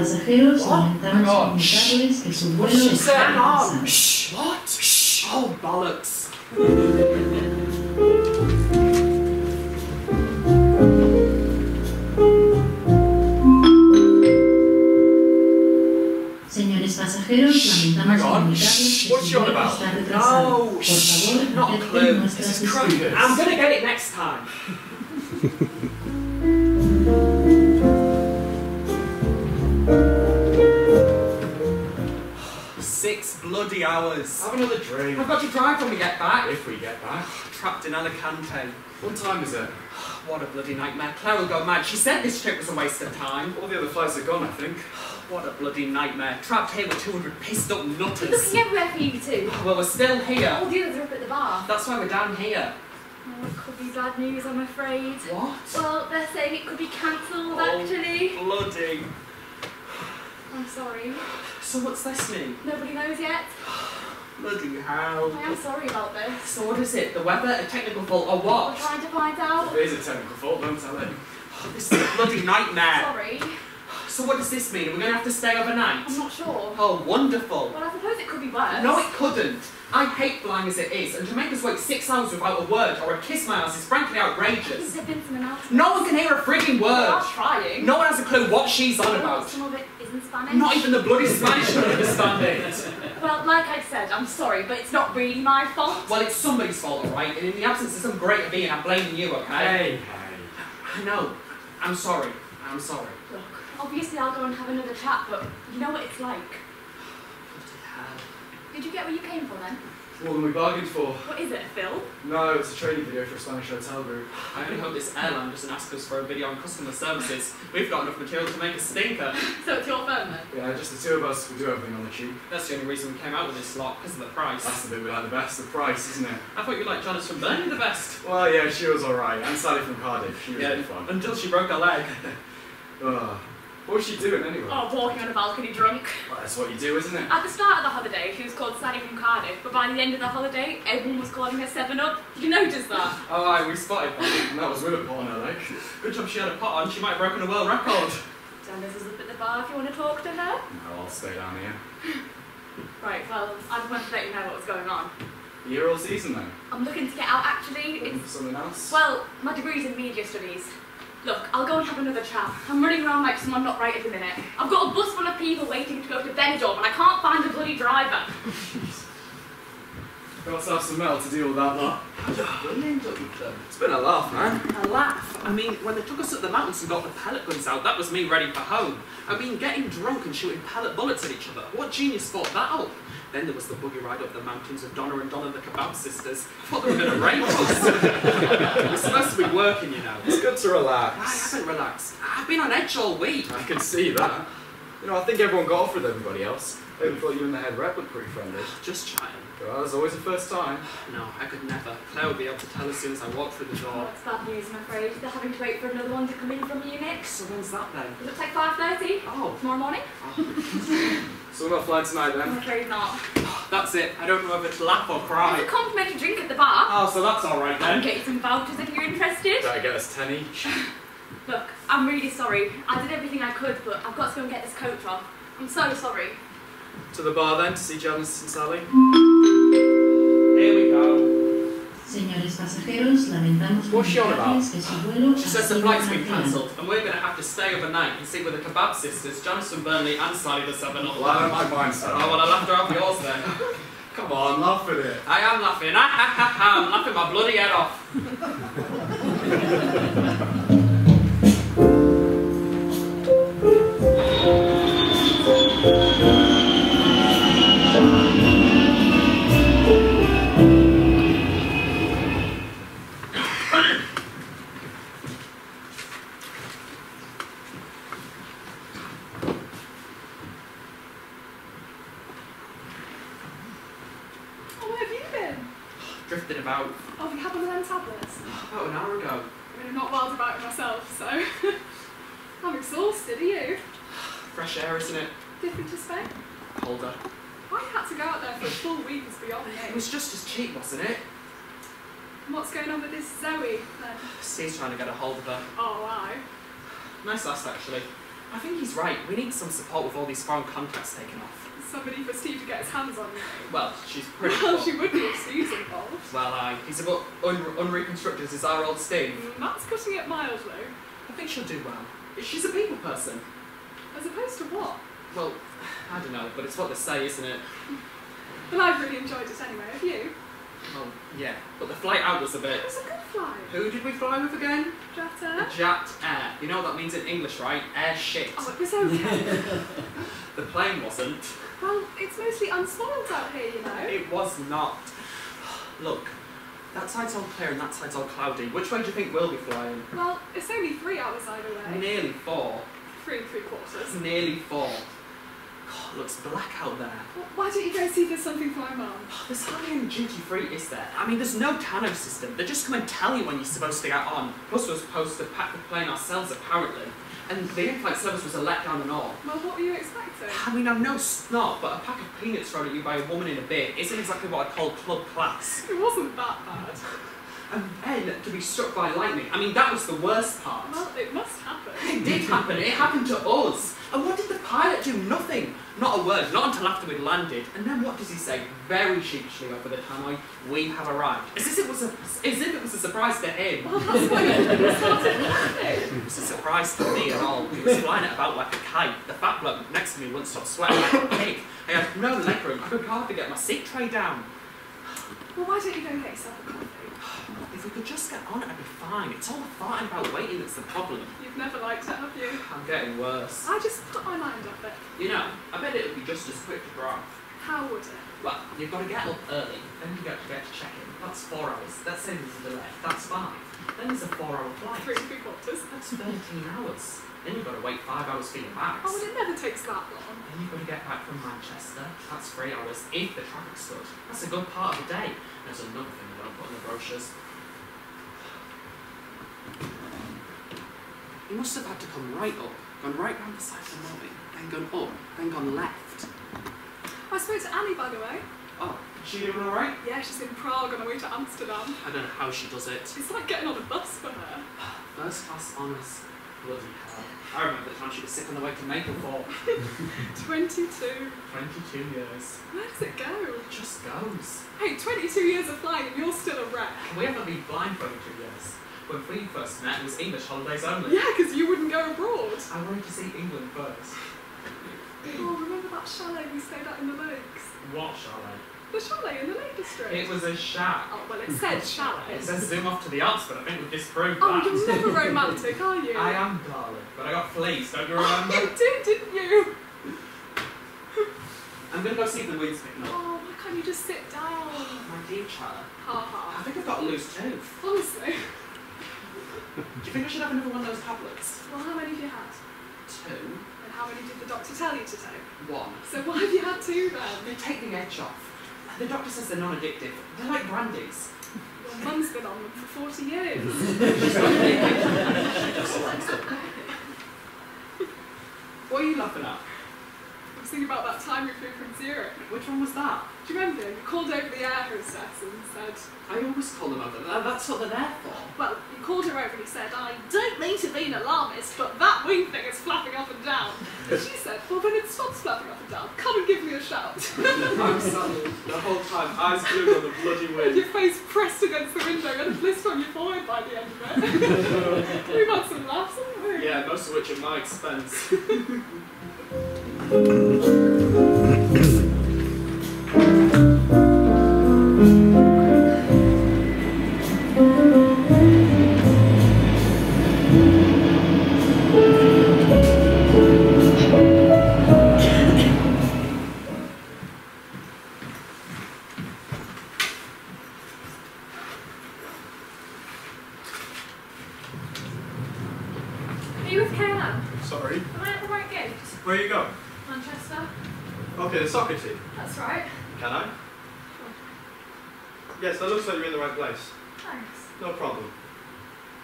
pasajeros lamentaban comunicarles que su vuelo está atrasado. Shh! What? Shh! Oh, bollocks. Señores pasajeros, lamentamos comunicarles que su vuelo está retrasado. Por favor, acepten nuestras disculpas. I'm gonna get it next time. 6 bloody hours. Have another drink. I've got to drive when we get back. If we get back. Trapped in Alicante. What time is it? What a bloody nightmare. Claire will go mad. She said this trip was a waste of time. All the other flights are gone, I think. What a bloody nightmare. Trapped here with 200 pissed up nutters. We're looking everywhere for you two. Well, we're still here. All the others are up at the bar. That's why we're down here. Oh, it could be bad news, I'm afraid. What? Well, they're saying it could be cancelled, actually. Bloody. I'm sorry. So what's this mean? Nobody knows yet. Bloody hell. I am sorry about this. So what is it? The weather, a technical fault, or what? We're trying to find out. If it is a technical fault, don't tell it. This is a bloody nightmare. Sorry. So what does this mean? We're going to have to stay overnight? I'm not sure. Oh, wonderful. Well, I suppose it could be worse. No, it couldn't. I hate flying as it is, and to make us wait 6 hours without a word or a kiss my ass is frankly outrageous. There's been some announcements. No one can hear a frigging We word. are trying. No one has a clue what she's on about. Some of it isn't Spanish. Not even the bloody Spanish can understand it. Well, like I said, I'm sorry, but it's not really my fault. Well, it's somebody's fault, alright? And in the absence of some greater being, I'm blaming you, okay? Hey. I know. I'm sorry. I'm sorry. Look, obviously I'll go and have another chat, but you know what it's like. Bloody hell. Did you get what you came for then? More than we bargained for. What is it, a film? No, it's a training video for a Spanish hotel group. I only hope this airline doesn't ask us for a video on customer services. We've got enough material to make a stinker. So it's your firm then? Yeah, just the two of us. We do everything on the cheap. That's the only reason we came out with this lot, because of the price. That's the bit we like the best, the price, isn't it? I thought you liked Janice from Burnley the best. Well, yeah, she was alright. And Sally from Cardiff. She was really fun. Until she broke her leg. What was she doing anyway? Oh, walking on a balcony drunk. Well, that's what you do, isn't it? At the start of the holiday, she was called Sally from Cardiff, but by the end of the holiday, everyone was calling her 7-Up. Did you notice that? Oh, aye, we spotted that. And that was with a pot on her leg. Good job she had a pot on, she might have broken a world record. Janice is up at the bar if you want to talk to her. No, I'll stay down here. Right, well, I just wanted to let you know what was going on. Year all season then? I'm looking to get out actually. Looking for something else? Well, my degree's in media studies. Look, I'll go and have another chat. I'm running around like someone not right at the minute. I've got a bus full of people waiting to go to Benidorm and I can't find a bloody driver. Got to have some metal to deal with that lot. It's been a laugh, man. A laugh? I mean, when they took us up the mountains and got the pellet guns out, that was me ready for home. I mean, getting drunk and shooting pellet bullets at each other. What genius thought that up? Then there was the buggy ride up the mountains of Donna and Donna the Kebab sisters. I thought they were going to rape us. We're supposed to be working, you know. It's good to relax. I haven't relaxed. I've been on edge all week. I can see that. You know, I think everyone got off with everybody else. I even thought you and the head rep were pretty friendly. Just chatting. Well, there's always a first time. No, I could never. Claire would be able to tell as soon as I walked through the door. Oh, it's bad news, I'm afraid. They're having to wait for another one to come in from Munich. So when's that then? It looks like 5:30. Oh. Tomorrow morning? So we're not flying tonight I'm then? afraid not. That's it. I don't know whether to laugh or cry. There's a complimentary drink at the bar. Oh, so that's alright I'll then. get you some vouchers if you're interested. Did I get us 10 each? Look, I'm really sorry. I did everything I could, but I've got to go and get this coat off. I'm so sorry. To the bar then, to see Janice and Sally? Here we go. Señores pasajeros, lamentamos What's she on about? comunicarles que su vuelo She ha says the sido flight's been cancelado. cancelled, and we're going to have to stay overnight and see with the Kebab sisters, Janice from Burnley and Sally the 7-Up. Well, I don't mind mine, Sally. Oh, well, I'll have to have yours then. Come on, laugh at it. I am laughing. I'm laughing my bloody head off. Drifting about. Oh, have you had one of them tablets? About an hour ago. I mean, I'm not wild about it myself, so... I'm exhausted, are you? Fresh air, isn't it? Different to Spain? Colder. I had to go out there for a full week is beyond me. It was just as cheap, wasn't it? And what's going on with this Zoe, then? Steve's trying to get a hold of her. Oh, aye. Nice lass, actually. I think he's right. We need some support with all these foreign contacts taken off. Somebody for Steve to get his hands on you. Well, she's pretty Well, good. she would be if Steve's involved. Well, he's about unreconstructed as our old Steve. That's putting it mildly. I think she'll do well. She's a people person. As opposed to what? Well, I don't know, but it's what they say, isn't it? Well, I've really enjoyed it anyway. Have you? Well, yeah, but the flight out was a bit... It was a good flight. Who did we fly with again? Jet Air. Jet Air. You know what that means in English, right? Air shit. Oh, it was okay. The plane wasn't. Well, it's mostly unspoiled out here, you know. It was not. Look, that side's all clear and that side's all cloudy. Which way do you think we'll be flying? Well, it's only 3 hours either way. Nearly 4. 3 3/4. Nearly 4. God, it looks black out there. Well, why don't you go see if there's something for my mum? There's hardly any duty-free, is there? I mean, there's no Tano system. They just come and tell you when you're supposed to get on. Plus, we're supposed to pack the plane ourselves, apparently. And the in-flight service was a letdown and all. Well, what were you expecting? I mean, I'm no snob, but a pack of peanuts thrown at you by a woman in a bib isn't exactly what I'd call club class. It wasn't that bad. And then to be struck by lightning, I mean, that was the worst part. Well, it must happen. It did happen, it happened to us. And what did the pilot do? Nothing. Not a word, not until after we'd landed. And then what does he say? Very sheepishly over the tannoy, we have arrived. As if it was a surprise to him. Well, that's why you started laughing. It was a surprise to me at all. He was flying it about like a kite. The fat bloke next to me wouldn't stop sweating like a pig. I had no leg room. I could hardly get my seat tray down. Well, why don't you go and get yourself a coffee? If we could just get on it, I'd be fine. It's all the farting about waiting that's the problem. You've never liked it, have you? I'm getting worse. I just put my mind off it. You know, I bet it would be just as quick to drive. How would it? Well, you've got to get up early, then you get to check-in. That's 4 hours. Let's say there's a delay. That's 5. Then there's a 4-hour flight. 3 3/4. That's 13 hours. Then you've got to wait 5 hours for your bags. Oh, well, it never takes that long. Then you've got to get back from Manchester. That's 3 hours if the traffic's good. That's a good part of the day. There's another thing I don't put in the brochures. He must have had to come right up, gone right round the side of the lobby, then gone up, then gone left. I spoke to Annie, by the way. Oh, is she doing alright? Yeah, she's in Prague on her way to Amsterdam. I don't know how she does it. It's like getting on a bus for her. First class honours. Bloody hell. I remember the time she was sick on the way to Maplethorpe. 22. 22 years. Where does it go? It just goes. Hey, 22 years of flying and you're still a wreck. We haven't been flying for 22 years. When we first met, it was English holidays only. Yeah, because you wouldn't go abroad. I wanted to see England first. Oh, remember that chalet we stayed at in the lakes? What chalet? The chalet in the Lake District. It was a shack. Oh, well, it said chalet. It says zoom off to the arts, but I think we've disproved Oh, that. you're never romantic, are you? I am, darling, but I got fleeced, don't you Oh, remember? you did, didn't you? I'm going to go see if the wind's picking up. Oh, why can't you just sit down? My dear child, Ha I ha. think I've got a loose tooth. Honestly. Do you think I should have another one of those tablets? Well, how many have you had? 2. And how many did the doctor tell you to take? 1. So why have you had 2 then? They take the edge off. The doctor says they're non-addictive. They're like brandies. Your mum's been on them for 40 years. What are you laughing at? I was thinking about that time we flew from Zurich. Which one was that? Do you remember? You called over the air hostess and said, I always call them over. That's what they're there for. well, you called her over and you said, I don't mean to be an alarmist, but that wing thing is flapping up and down. And she said, well, when it stops flapping up and down, come and give me a shout. I'm sorry. The whole time, eyes glued on the bloody With wind. your face pressed against the window and a blister on your forehead by the end of it. We've had some laughs, haven't we? Yeah, most of which at my expense. Are you with KLM? Sorry. Am I at the right gate? Where you go? Manchester? Okay, the soccer team. That's right. Can I? Yes, that looks like you're in the right place. Thanks. No problem.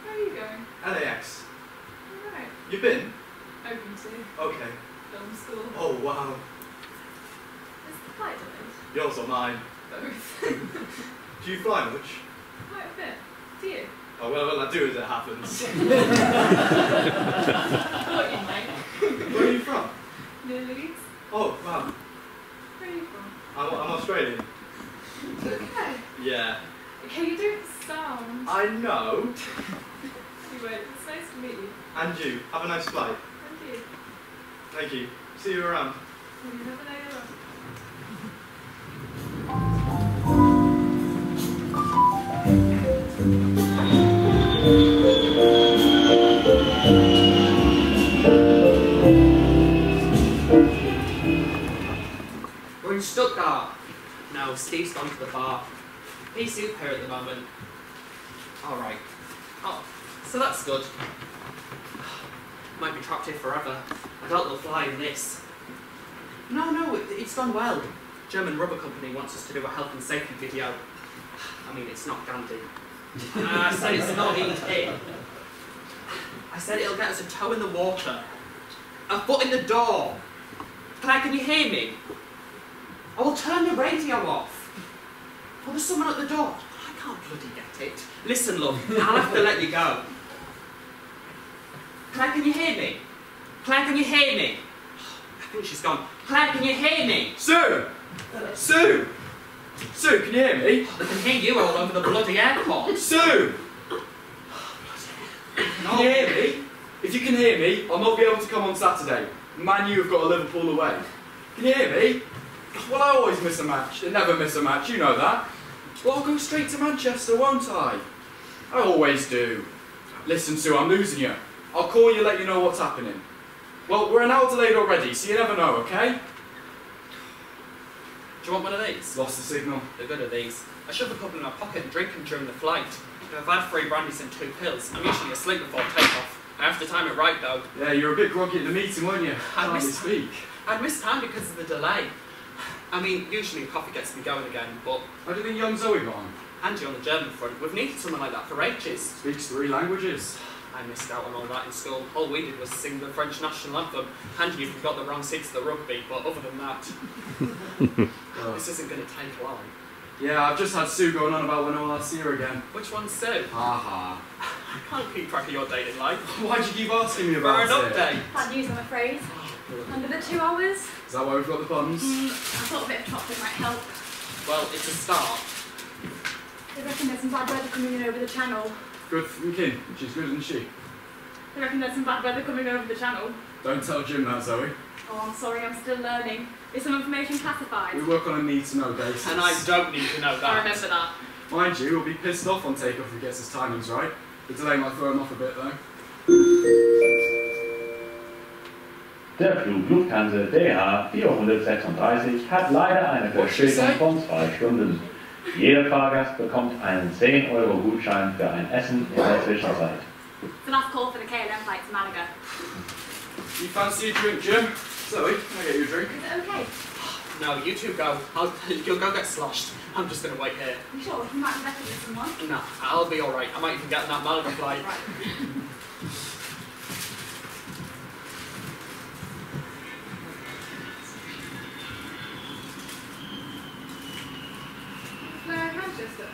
Where are you going? LAX. Alright. You been? Open to Okay. film school. Oh, wow. Is the flight delayed? Yours or mine? Both. Do you fly much? Quite a bit. Do you? Oh, well, I do as it happens. What you might. from? New Leeds. Oh, wow. Where are you from? I'm Australian. Okay. Yeah. Okay, you don't sound. I know. Anyway, it's nice to meet you. And you. Have a nice flight. And you. Thank you. See you around. And you have a nice one. We're in Stuttgart. No, Steve's gone to the bar. He's soup here at the moment. Alright. Oh, so that's good. Might be trapped here forever. I doubt they'll fly in this. No, it's gone well. German rubber company wants us to do a health and safety video. I mean, it's not Gandhi. I said it's not E.T. I said it'll get us a toe in the water. A foot in the door. Can you hear me? I will turn the radio off. Oh, there's someone at the door. I can't bloody get it. Listen, look, I'll have to let you go. Claire, can you hear me? Claire, can you hear me? I think she's gone. Claire, can you hear me? Sue! Sue! Sue, can you hear me? I can hear you all over the bloody airport. Sue! Can you hear me? If you can hear me, I'll not be able to come on Saturday. Man, you have got a Liverpool away. Can you hear me? Well, I always miss a match. I never miss a match, you know that. Well, I'll go straight to Manchester, won't I? I always do. Listen, Sue, I'm losing you. I'll call you, let you know what's happening. Well, we're an hour delayed already, so you never know, okay? Do you want one of these? Lost the signal. They're good at these. I shove a couple in my pocket and drink them during the flight. If I've had 3 brandies and 2 pills, I'm usually asleep before takeoff. I have to time it right, though. Yeah, you were a bit groggy at the meeting, weren't you? Hardly speak. I'd missed time because of the delay. I mean, usually coffee gets me going again, but... How do you think young Zoe got on? Angie on the German front. We've needed someone like that for ages. Speaks 3 languages. I missed out on all that in school. All we did was sing the French national anthem. Angie even got the wrong seats at the rugby, but other than that... This isn't going to take long. Yeah, I've just had Sue going on about when I'll last see her again. Which one's Sue? Ha I can't keep track of your dating life. Why'd you keep asking me For about an update. Bad news, I'm afraid. Under the 2 hours. Is that why we've got the buns? I thought a bit of chocolate might help. Well, it's a start. They reckon there's some bad weather coming in over the channel. Good thinking. She's good, isn't she? They reckon there's some bad weather coming over the channel. Don't tell Jim that, Zoe. Oh, I'm sorry, I'm still learning. Is some information classified? We work on a need-to-know basis. And I don't need to know that. I remember that. Mind you, we'll be pissed off on takeoff if he gets his timings right. The delay might throw him off a bit, though. Der Flug Lufthansa DH436 hat leider eine Verspätung von 2 Stunden. Jeder Fahrgast bekommt einen 10-Euro-Gutschein für ein Essen in der Zwischenzeit. It's the last call for the KLM flight to Malaga. You fancy a drink, Jim? Zoe, can I get you a drink? Is it okay? No, you two go. You'll go get sloshed. I'm just going to wait here. You sure? You might be better with someone. No, I'll be alright. I might even get on that Malaga flight. Right. Manchester.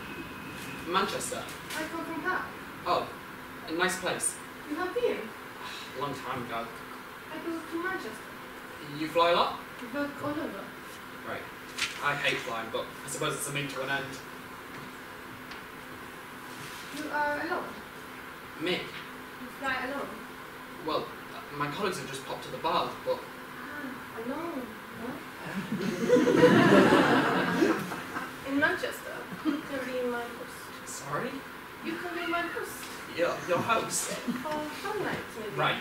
Manchester? I come from that. Oh, a nice place. You have been? A long time ago. I go to Manchester. You fly a lot? You work all over. Right. I hate flying, but I suppose it's a mean to an end. You are alone. Me? You fly alone. Well, my colleagues have just popped to the bar, but... Alone. Huh? In Manchester. You can be my host. Sorry? You can be my host. Your host? For some night, maybe. Right.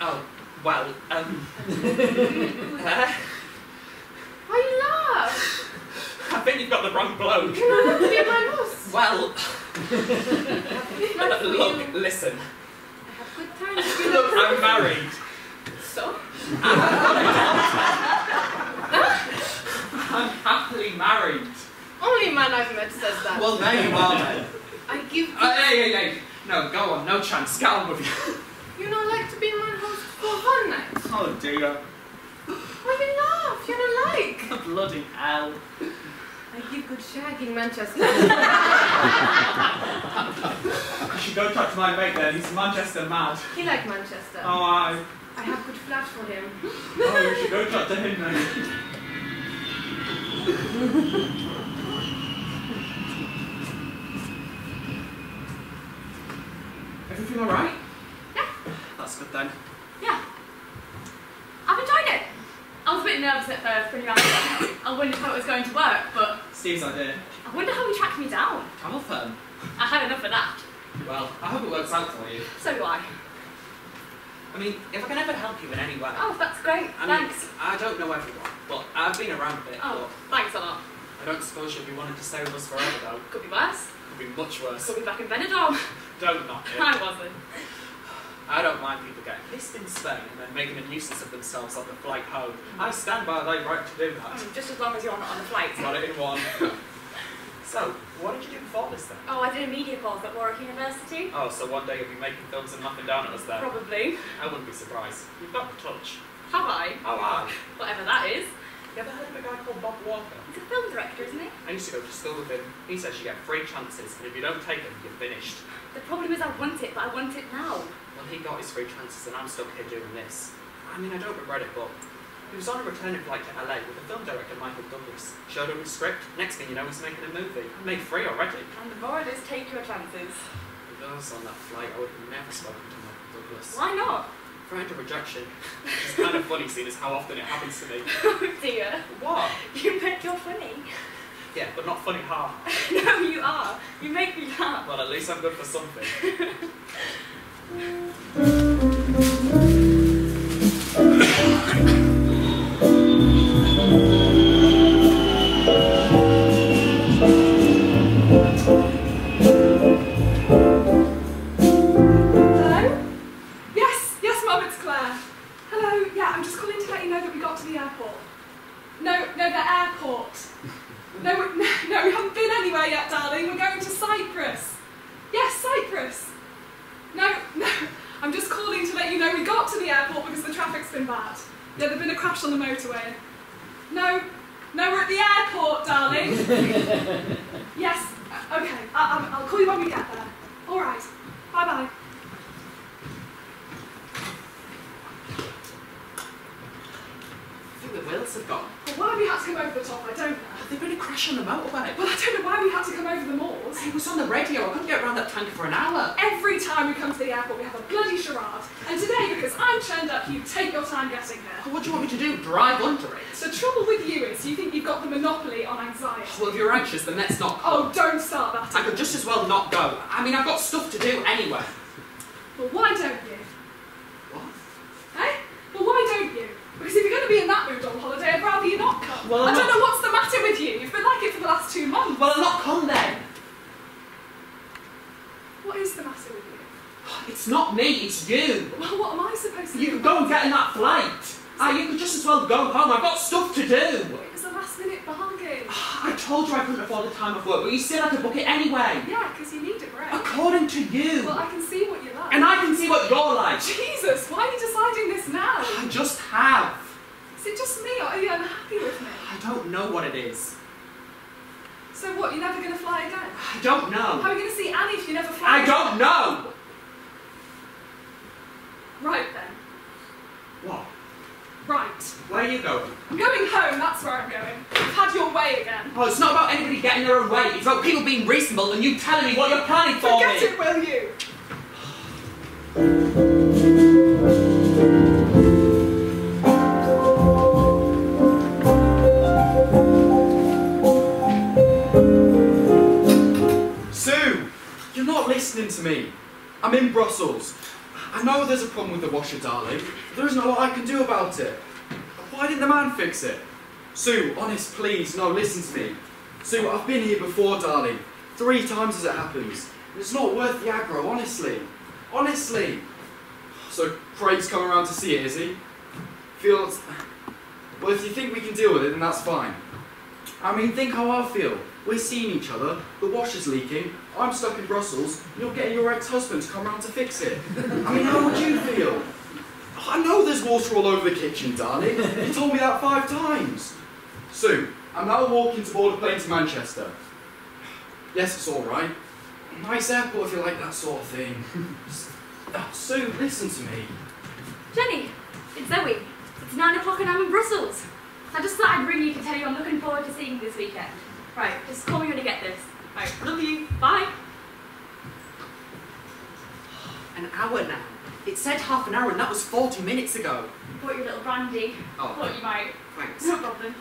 Oh, well, Why you laugh? I think you've got the wrong bloke. You don't have to be my host. Well, Nice for look, you. listen. I have good times. You Look, know I'm married. So? I'm happily married. Only man I've met says that. Well, there you are then. I give. Hey. No, go on, no chance. Get on with you. You don't like to be my host for one night. Oh dear. Why you laugh? You don't like. Bloody hell. I give good shag in Manchester. I should go talk to my mate then. He's Manchester mad. He like Manchester. Oh, aye. I have good flat for him. Oh, we should go chat to him then. Everything alright? Yeah. That's good then. Yeah. I've enjoyed it. I was a bit nervous at first when you asked me. I wondered how it was going to work, but Steve's idea. I wonder how he tracked me down. Travel firm. I had enough of that. Well, I hope it works out for you. So do I. I mean, if I can ever help you in any way. Oh, that's great. Thanks. I don't know everyone, but I've been around a bit. Oh, thanks a lot. But I don't suppose you'll be wanting to stay with us forever, though. Could be worse. Could be much worse. Could be back in Benidorm. Don't knock it. I wasn't. I don't mind people getting pissed in Spain and then making a nuisance of themselves on the flight home. I stand by their right to do that. Just as long as you're not on the flight. Got it in one. So, what did you do before this then? Oh, I did a media course at Warwick University. Oh, so one day you'll be making films and laughing down at us then? Probably. I wouldn't be surprised. You've got the touch. Have I? Oh, I. Whatever that is. You ever heard of a guy called Bob Walker? He's a film director, isn't he? I used to go to school with him. He says you get 3 chances, and if you don't take them, you're finished. The problem is I want it, but I want it now. Well, he got his 3 chances, and I'm stuck here doing this. I mean, I don't regret it, but he was on a returning flight to LA with the film director Michael Douglas. Showed him his script. Next thing you know, he's making a movie. I made 3 already. And the moral is take your chances. With us on that flight, I would have never spoken to Michael Douglas. Why not? Friend of rejection. It's kind of funny seeing as how often it happens to me. Oh dear. What? You bet you're funny. Yeah, but not funny hard. No, you are. You make me laugh. Well, at least I'm good for something. No, we haven't been anywhere yet, darling. We're going to Cyprus. Yes, Cyprus. No, I'm just calling to let you know we got to the airport because the traffic's been bad. Yeah, there's been a crash on the motorway. No, we're at the airport, darling. Yes, okay, I'll call you when we get there. All right, bye-bye. I think the wheels have gone. Well, why we had to come over the top, I don't know. There'd been a crash on the motorway. Well, I don't know why we had to come over the moors. It was on the radio. I couldn't get around that tanker for an hour. Every time we come to the airport, we have a bloody charade. And today, because I'm turned up, you take your time getting here. What do you want me to do? Drive under it? The trouble with you is you think you've got the monopoly on anxiety. Well, if you're anxious, then let's not come. Oh, don't start that. I could just as well not go. I mean, I've got stuff to do anyway. Well, why don't you? What? Eh? Well, why don't you? Because if you're going to be in that mood on holiday, I'd rather you not come. Well, I don't know what's the matter with you. You've been like it for the last 2 months. Well, I'll not come then. What is the matter with you? It's not me, it's you. Well, what am I supposed to do? You could go and get in that flight. You could just as well go home. I've got stuff to do. It was a last-minute bargain. I told you I couldn't afford the time off work, but you still had to book it anyway. Yeah, because you need a break. According to you. Well, I can see what you like. And I can see what you're like. Jesus, why are you deciding this now? I just have. Is it just me, or are you unhappy with me? I don't know what it is. So what, you're never going to fly again? I don't know. How are you going to see Annie if you never fly I again? don't know. Right then. What? Right. Where are you going? I'm going home, that's where I'm going. You've had your way again. Oh, it's not about anybody getting their own way. It's about people being reasonable and you telling me what you're planning for Forget me. it, will you? Sue! You're not listening to me. I'm in Brussels. I know there's a problem with the washer, darling. There isn't a lot I can do about it. Why didn't the man fix it? Sue, honest, please, no, listen to me. Sue, I've been here before, darling. 3 times as it happens. It's not worth the aggro, honestly. Honestly. So Craig's come around to see it, is he? Feels... Well, if you think we can deal with it, then that's fine. I mean, think how I feel. We're seeing each other, the washer's leaking, I'm stuck in Brussels, and you're getting your ex-husband to come around to fix it. I mean, how would you feel? I know there's water all over the kitchen, darling. You told me that 5 times. Sue, I'm now walking to board a plane to Manchester. Yes, it's all right. Nice airport if you like that sort of thing. Oh, Sue, listen to me. Jenny, It's Zoe. It's 9 o'clock and I'm in Brussels. I just thought I'd ring you to tell you I'm looking forward to seeing you this weekend. Right, just call me when you get this. Right, love you. Bye. An hour now. It said half an hour and that was 40 minutes ago. Bought you a little brandy. Oh. Thought you might. Thanks. No problem.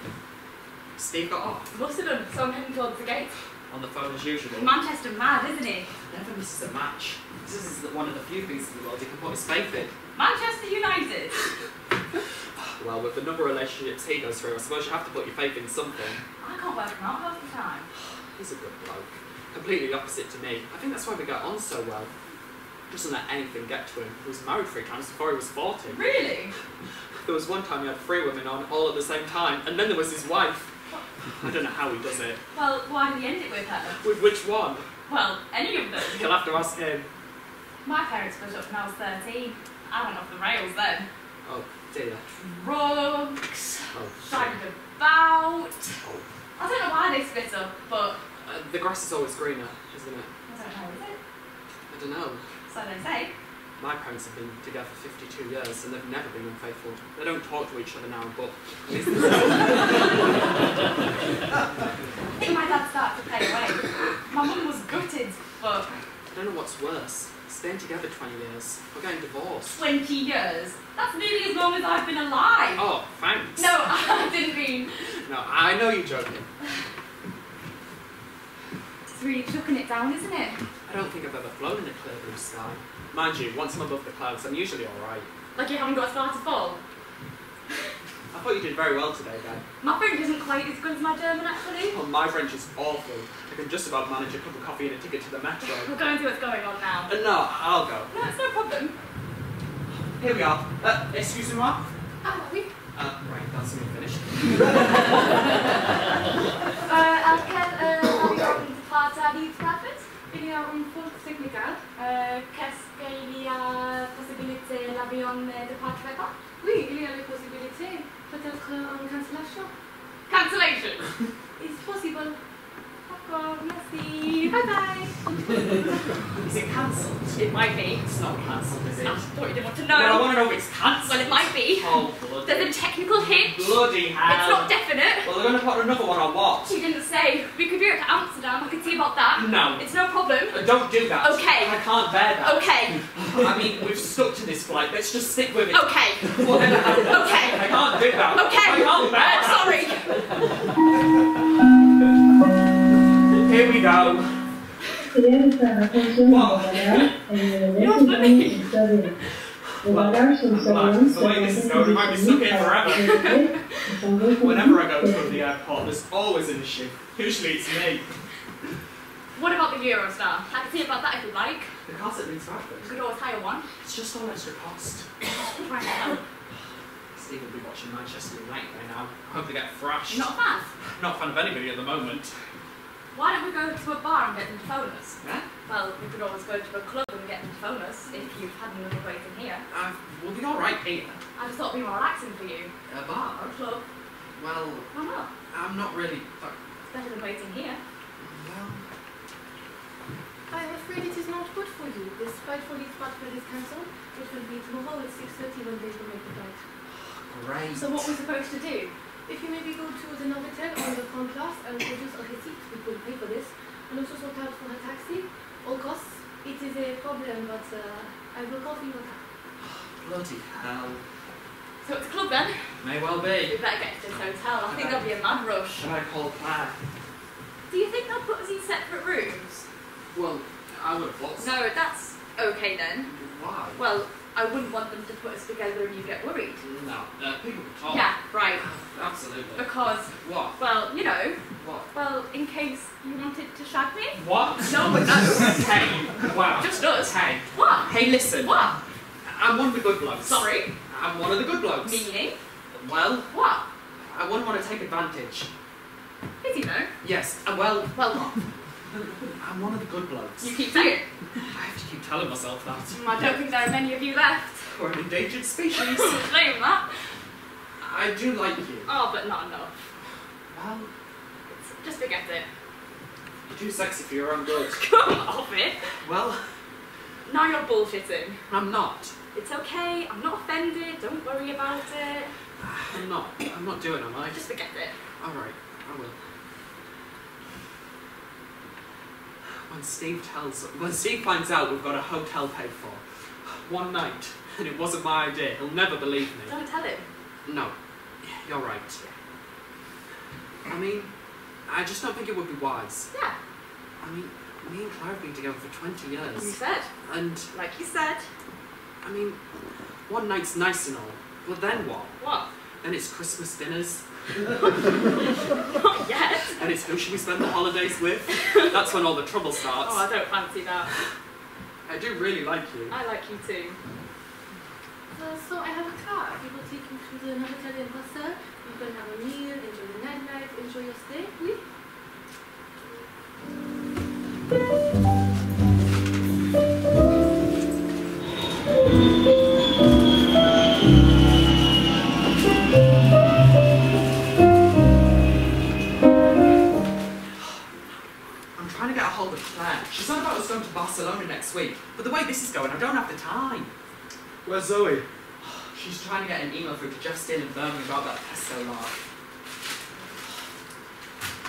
Steve got off. Must have done, so I'm heading towards the gate. On the phone as usual. Manchester mad, isn't he? Never misses a match. This is one of the few things in the world he can put his faith in. Manchester United. Well, with the number of relationships he goes through, I suppose you have to put your faith in something. I can't work him out half the time. He's a good bloke. Completely opposite to me. I think that's why we get on so well. Doesn't let anything get to him. He was married 3 times before he was 40. Really? There was one time he had 3 women on all at the same time, and then there was his wife. I don't know how he does it. Well, why did he end it with her? With which one? Well, any of them. You'll have to ask him. My parents split up when I was 13. I went off the rails then. Oh, dear. Drugs. Oh, Dragged about. Oh. I don't know why they split up, but The grass is always greener, isn't it? I don't know, is it? I don't know. So they say. My parents have been together for 52 years and they've never been unfaithful. They don't talk to each other now, but at least I think my dad started to play away. My mum was gutted, but I don't know what's worse. Staying together 20 years or getting divorced. 20 years. That's nearly as long as I've been alive. Oh, thanks. No, I didn't mean. No, I know you're joking. It's really chucking it down, isn't it? I don't think I've ever flown in a clear blue sky. Mind you, once I'm above the clouds, I'm usually alright. Like you haven't got as far to fall. I thought you did very well today, Ben. My French isn't quite as good as my German, actually. Well, my French is awful. I can just about manage a cup of coffee and a ticket to the metro. We'll go and see what's going on now. No, I'll go. No, it's no problem. Here we are. Excusez-moi? Oui. Right, that's me finished. À quelle avion part arrive Trafford? Il y a une faute technique. Qu'est-ce qu'il y a possibilité l'avion ne départerait pas? Oui, il y a les possibilités. Peut-être une cancellation. Cancellation. It's possible. D'accord, merci. Bye bye. Is it cancelled? It might be. It's not cancelled, is it? I thought you didn't want to Well, I know. want to know if it's cancelled. Well, it might be. Oh, bloody. There's a technical hitch. Bloody hell. It's not definite. Well, they're going to put another one on what? She didn't say. We could do it to Amsterdam. I could see about that. No. It's no problem. Don't do that. Okay. I can't bear that. Okay. I mean, we've stuck to this flight. Let's just stick with it. Okay. Whatever happens. Okay. I can't do that. Okay. I can't bear that. Sorry. Here we go. You're funny. Well, the way this is going, we might be stuck here forever. Whenever I go to the airport, there's always an issue. Usually it's me. What about the Eurostar? I can see about that if you'd like. The cost at least Bradford. You could always hire one. It's just all extra cost. Try and help. Steve will be watching Manchester United by now. I hope they get thrashed. Not a fan. Not a fan of anybody at the moment. Why don't we go to a bar and get them to phone us? Yeah? Well, we could always go to a club and get them to phone us if you've had enough waiting here. We'll be alright here. I just thought it'd be more relaxing for you. A bar? Or a club. Well, Why not? I'm not really... It's better than waiting here. Well... I'm afraid it is not good for you. The flight for Leeds Bradford is cancelled. It will be tomorrow at 6:30 when they will make the flight. Great. So what we're supposed to do? If you maybe go to the Novotel on the front class and produce a receipt, we will pay for this. And also sort out for a taxi, all costs. It is a problem, but I will call for your car. Bloody hell. So it's a club then? May well We be. better get to this hotel. I think there'll be a mad rush. Should I call Claire? Do you think they'll put us in separate rooms? Well, I would have thought so. No, that's okay then. Why? Well, I wouldn't want them to put us together and you get worried. No, people can talk. Yeah, right. Absolutely. Because, What? well, you know, What? well, in case you wanted to shag me. What? No, but no. Hey, wow. Just us. Hey. What? Hey, listen. What? I'm one of the good blokes. Sorry. I'm one of the good blokes. Meaning? Well, What? I wouldn't want to take advantage. Is he though? Yes, well, Well, what? I'm one of the good blokes. You keep saying. I have to keep telling myself that. I don't think there are many of you left. We're an endangered species. Claim that. I do like you. Oh, but not enough. Well, Just forget it. you're too sexy for your own good. Come off it. Well, Now you're bullshitting. I'm not. It's okay, I'm not offended, don't worry about it. I'm not doing it, am I? Just forget it. Alright, I will. When Steve finds out we've got a hotel paid for, one night, and it wasn't my idea, he'll never believe me. Don't tell him. No, you're right. I mean, I just don't think it would be wise. Yeah. I mean, me and Claire have been together for 20 years. You said. And, like you said. I mean, one night's nice and all, but then what? What? Then it's Christmas dinners. Not yet. And it's who should we spend the holidays with? That's when all the trouble starts. Oh, I don't fancy that. I do really like you. I like you too. So I have a car. We will take you to the hotel in Brussels. You can have a meal, enjoy the nightlife, enjoy your stay. Oui? I'm trying to get a hold of Claire. She's on about us going to Barcelona next week, but the way this is going, I don't have the time. Where's Zoe? She's trying to get an email through to Jeff Steele in Birmingham about that pesto lark.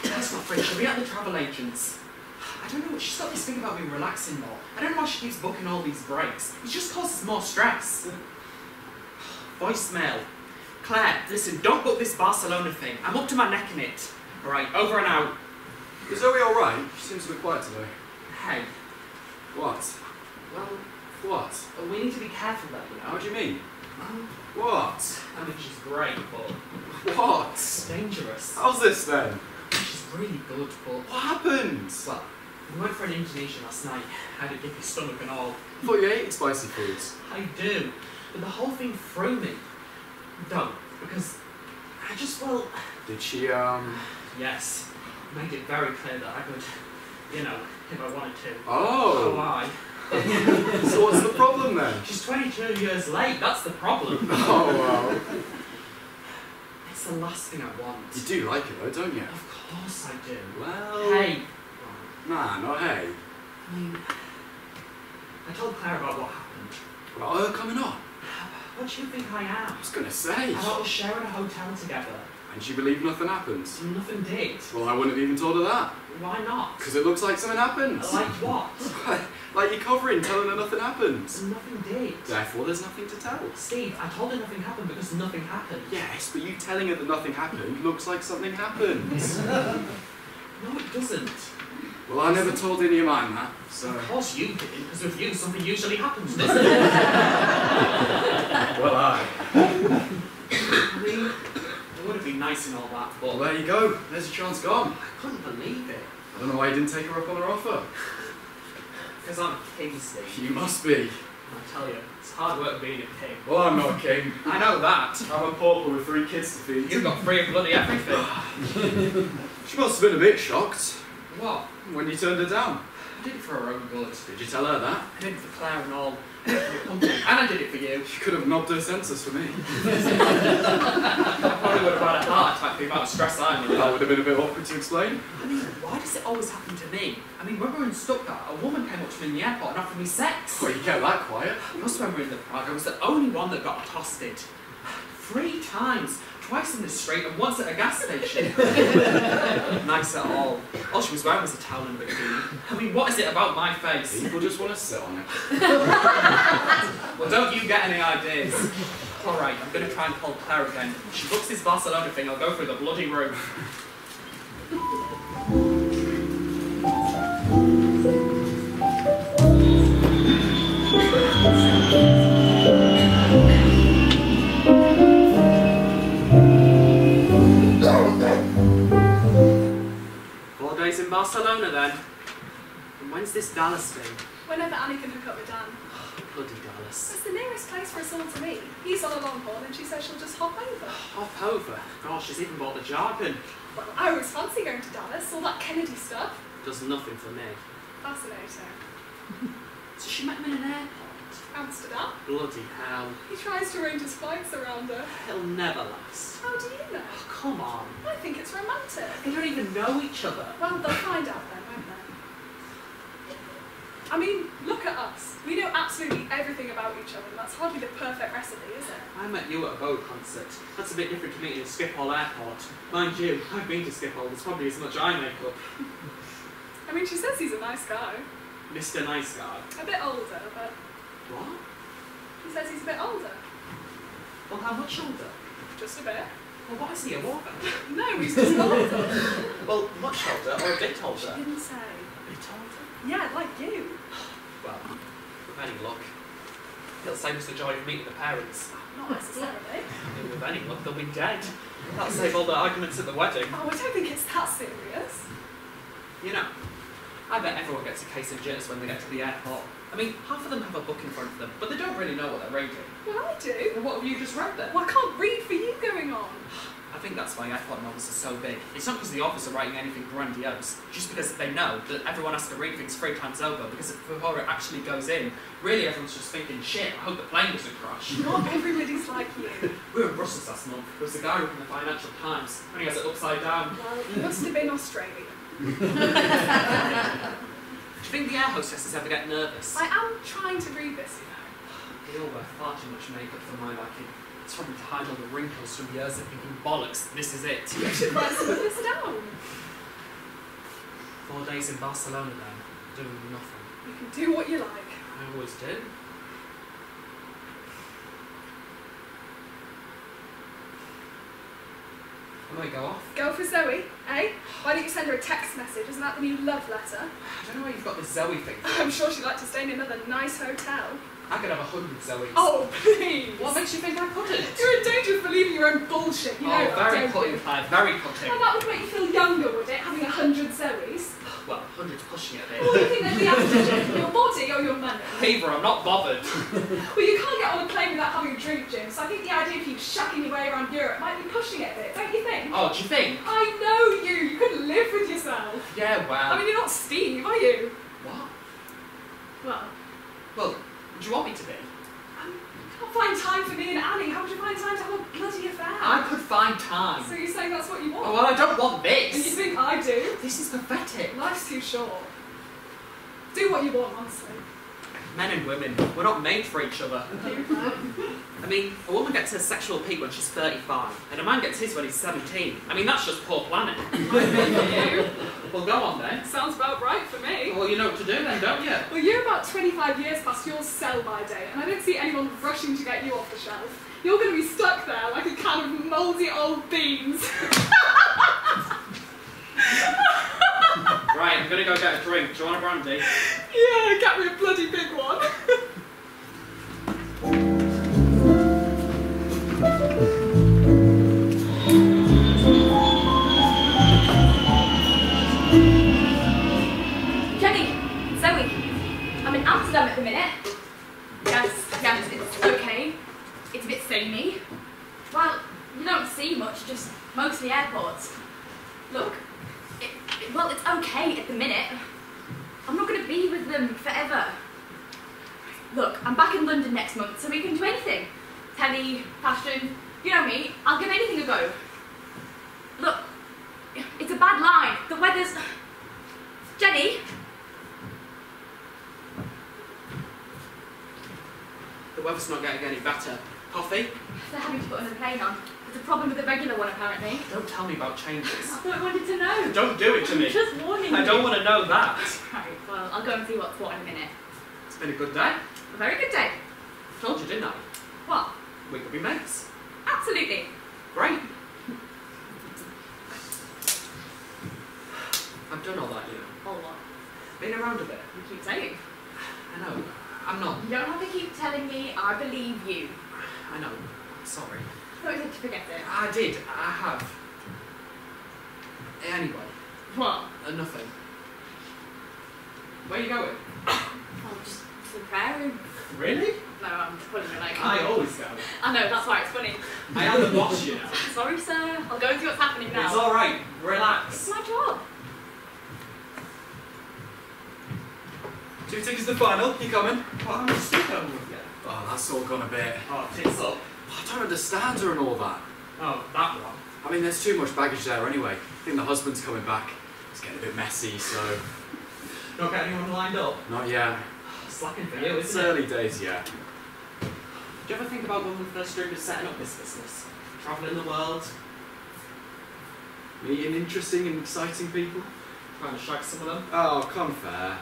That's not free. She'll be at the travel agents. I don't know. She's got this thing about me relaxing more. I don't know why she keeps booking all these breaks. It just causes more stress. Voicemail. Claire, listen, don't book this Barcelona thing. I'm up to my neck in it. Alright, over and out. Is Zoe alright? She seems a bit quiet today. Hey. What? Well, What? we need to be careful there, you know. How do you mean? Well, What? I mean, she's great, but What? dangerous. How's this then? She's really good, but... What happened? Well, we went for an Indonesian last night. Had a dippy stomach and all. I thought you ate spicy foods. I do. But the whole thing threw me. Don't. Because I just, well... Did she, Yes. Made it very clear that I could, you know, if I wanted to. Oh! Why? So what's the problem then? She's 22 years late, that's the problem. Oh, well. It's the last thing I want. You do like it though, don't you? Of course I do. Well... Hey. Nah, not hey. I mean, I told Claire about what happened. About her coming on? What do you think I am? I was gonna say. About us sharing a hotel together. And she believed nothing happened? Nothing did. Well, I wouldn't have even told her that. Why not? Because it looks like something happened. Like what? Like you're covering, telling her nothing happened. Nothing did. Therefore, there's nothing to tell. Steve, I told her nothing happened because nothing happened. Yes, but you telling her that nothing happened looks like something happened. No, it doesn't. Well, I never told any of mine that, so... Of course you didn't, because with you something usually happens, doesn't it? Well, I mean, it would have been nice and all that, but... Well, there you go. There's your chance gone. I couldn't believe it. I don't know why you didn't take her up on her offer. Because I'm a king, Steve. You must be. I tell you, it's hard work being a king. Well, I'm not a king. I know that. I'm a pauper with 3 kids to feed. You've got 3 of bloody everything. She must have been a bit shocked. What? When you turned her down. I did it for her own good. Did you tell her that? I did it for Claire and all. I did it for the company. And I did it for you. She could have knobbed her senses for me. I probably would have had a heart attack the amount of stress I'm in. That would have been a bit awkward to explain. I mean, why does it always happen to me? I mean, when we were in Stuttgart, a woman came up to me in the airport and offered me sex. Well, you kept that quiet. Plus, when we were in the Prague, I was the only one that got accosted. 3 times. Twice in the street and once at a gas station. Nice at all. All she was wearing was a towel and a bikini. I mean, what is it about my face? People just want to sit on it. Well, don't you get any ideas. Alright, I'm going to try and call Claire again. If she books this Barcelona thing, I'll go through the bloody roof. 4 days in Barcelona then. And when's this Dallas thing? Whenever Annie can hook up with Dan. Bloody Dallas. It's the nearest place for us all to meet. He's on a long haul and she says she'll just hop over. Hop over? Gosh, she's even bought the jargon. Well, I always fancy going to Dallas, all that Kennedy stuff. Does nothing for me. Fascinating. So she met him in an airport? Amsterdam. Bloody hell. He tries to arrange his flights around her. It'll never last. How do you know? Oh, come on. I think it's romantic. They don't even know each other. Well, they'll find out then, won't I mean, look at us. We know absolutely everything about each other, and that's hardly the perfect recipe, is it? I met you at a Vogue concert. That's a bit different to meeting at Schiphol Airport. Mind you, I've been to Schiphol, there's probably as much I make up. I mean, she says he's a nice guy. Mr. Nice Guy. A bit older, but What? she says he's a bit older. Well, how much older? Just a bit. Well, what is he, a walker? No, he's just older. Well, much older or a bit She older? didn't say. A bit older? Yeah, like you. Well, with any luck, he'll save us the joy of meeting the parents. Not necessarily. And with any luck, they'll be dead. That'll save all the arguments at the wedding. Oh, I don't think it's that serious. You know, I bet everyone gets a case of jitters when they get to the airport. I mean, half of them have a book in front of them, but they don't really know what they're reading. Well, I do. Well, what have you just read then? Well, I can't read for you going on. I think that's why airport novels are so big. It's not because the authors are writing anything grandiose, just because they know that everyone has to read things 3 times over, because before it actually goes in, really everyone's just thinking, shit, I hope the plane doesn't crash. Not everybody's like you. We were in Brussels last month. There was a guy reading the Financial Times, and he has it upside down. Well, you must have been Australian. Do you think the air hostesses ever get nervous? I am trying to read this, you know. They all wear far too much makeup for my liking. It's probably to hide all the wrinkles from years of thinking, bollocks, this is it. You should write some of this down. 4 days in Barcelona then, doing nothing. You can do what you like. I always do. I might go off. Go for Zoe, eh? Why don't you send her a text message? Isn't that the new love letter? I don't know where you've got this Zoe thing. I'm sure she'd like to stay in another nice hotel. I could have 100 Zoes. Oh, please! What makes you think I couldn't? You're in danger of believing your own bullshit, you know that, very don't cutting, you? Claire, very cutting. And that would make you feel younger, would it, having 100 Zoes? Well, 100's pushing it a What do you bit. think they'd be after? Your body or your money? Either, I'm not bothered. Well, you can't get on a plane without having a drink, Jim, so I think the idea of you shacking your way around Europe might be pushing it a bit, don't you think? Oh, do you think? I know you! You couldn't live with yourself! Yeah, well... I mean, you're not Steve, are you? What? Well, Well, do you want me to be? you can't find time for me and Annie. How would you find time to have a bloody affair? I could find time. So you're saying that's what you want? Oh, well, I don't want And you this. think I do? This is pathetic. Life's too short. Do what you want, honestly. Men and women, we're not made for each other. I mean, a woman gets her sexual peak when she's 35, and a man gets his when he's 17. I mean, that's just poor planning. Well, go on then. Sounds about right for me. Well, you know what to do then, don't you? Well, you're about 25 years past your sell-by date, and I don't see anyone rushing to get you off the shelf. You're going to be stuck there like a can of mouldy old beans. Right, I'm gonna go get a drink. Do you want a brandy? Yeah, get me a bloody big one. Jenny, Zoe, I'm in Amsterdam at the minute. Yes, it's okay. It's a bit samey. Well, you don't see much, just mostly airports. Look, well, it's okay at the minute. I'm not going to be with them forever. Look, I'm back in London next month, so we can do anything. Telly, fashion, you know me, I'll give anything a go. Look, it's a bad line. The weather's... Jenny? The weather's not getting any better. Coffee? They're having to put another plane on. There's a problem with the regular one, apparently. Don't tell me about changes. I thought I wanted to know. Don't do it to me. Just warning I you. don't want to know that. Right, well, I'll go and see what's what in a minute. It's been a good day. A very good day. Told you, didn't I? What? We could be mates. Absolutely. Great. I've done all that, you know. All what? Been around a bit. You keep saying. I know. I'm not. You don't have to keep telling me. I believe you. I know. Sorry. So is it to forget it? I did. I have. Anyway. What? Nothing. Where are you going? Oh, just to the prayer room. Really? No, I'm pulling your leg. I always go. I know, that's why it's funny. I am the boss, you know. Sorry, sir. I'll go and see what's happening now. It's alright. It's Relax. my job. 2 tickets to the final. You coming? Well, I'm still going with you. Oh, that's all gone a bit. Oh, tits up. I don't understand her and all that. Oh, that one. I mean, there's too much baggage there anyway. I think the husband's coming back. It's getting a bit messy, so... Not got anyone lined up? Not yet. Slacking for you, It's isn't it? early days yet. Do you ever think about when we first dreamed of setting up this business? Travelling the world, Meeting interesting and exciting people. trying to shag some of them? Oh, come fair.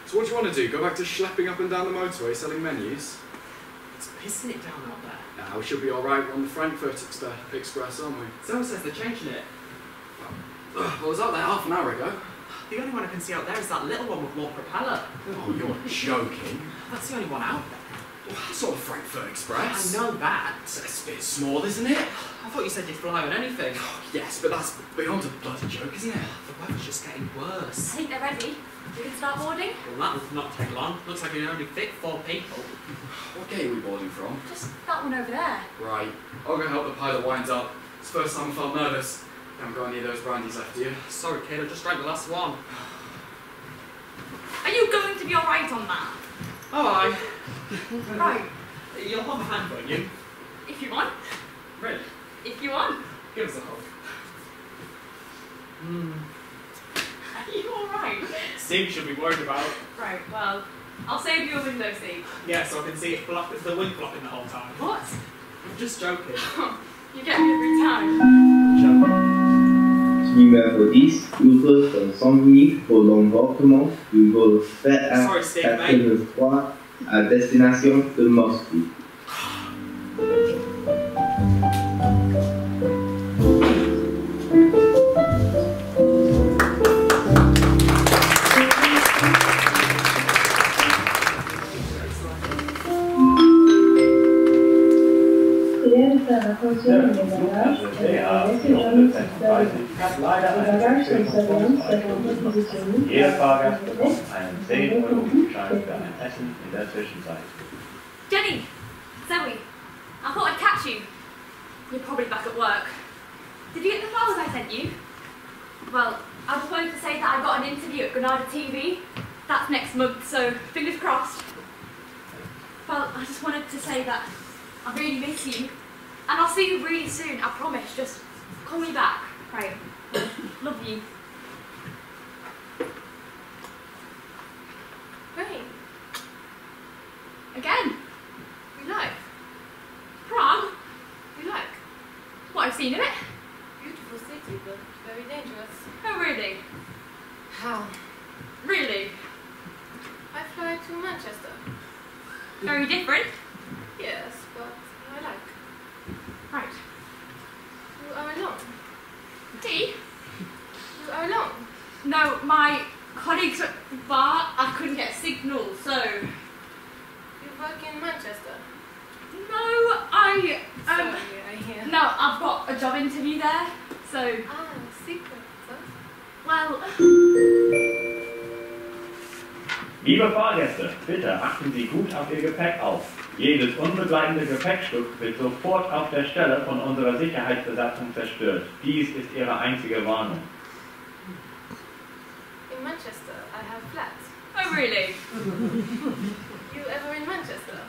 So what do you want to do? Go back to schlepping up and down the motorway selling menus? It's pissing it down out there. Nah, we should be alright. We're on the Frankfurt Express, aren't we? Someone says they're changing it. Well, I was out there half an hour ago. The only one I can see out there is that little one with more propeller. Oh, you're joking. That's the only one out there. Well, that's not the Frankfurt Express. I know that. It's a bit small, isn't it? I thought you said you'd fly on anything. Oh, yes, but that's beyond a bloody joke, isn't it? The weather's just getting worse. I think they're ready. We can start boarding. Well, that will not take long. Looks like you only fit 4 people. What gate are we boarding from? Just that one over there. Right. I'll go help the pilot wind up. It's the first time I felt nervous. You haven't got any of those brandies left, do you? Sorry, kid, I just drank the last one. Are you going to be alright on that? Oh, aye. Right. You'll hold my hand, won't you? If you want. Really? If you want. Give us a hug. Are you alright? Steve should be worried about. Right, well, I'll save you a window seat. Yeah, so I can see it block, the wind blocking the whole time. What? I'm just joking. You get me every time. Numéro 10, ouvre son 100 minutes pour l'embarquement du vol FA-83 à destination de Moscou. Der Flughafen DH 436 hat leider eine Verspätung von Jeder Fahrgast bekommt einen 10-Euro-Gutschein für ein Essen in der Zwischenzeit. Jenny! Zoe! I thought I'd catch you. You're probably back at work. Did you get the flowers I sent you? Well, I was supposed to say that I got an interview at Granada TV. That's next month, so fingers crossed. Well, I just wanted to say that I really miss you. And I'll see you really soon, I promise. Just call me back. Right. Love you. Great. Again. We like. Prague? We like. What, I've seen of it? Beautiful city, but very dangerous. Oh, really? How? Really? I fly to Manchester. Very different? Yes, but I like. Right. You are alone. Tea? You are alone. No, my colleagues at the bar, I couldn't get a signal, so... You work in Manchester. No, I... Sorry, I hear. No, I've got a job interview there, so... Ah, secret, huh? Well... Liebe Fahrgäste, bitte achten Sie gut auf Ihr Gepäck auf. Jedes unbegleitende Gepäckstück wird sofort auf der Stelle von unserer Sicherheitsbesatzung zerstört. Dies ist Ihre einzige Warnung. In Manchester, I have flats. Oh, really? You ever in Manchester?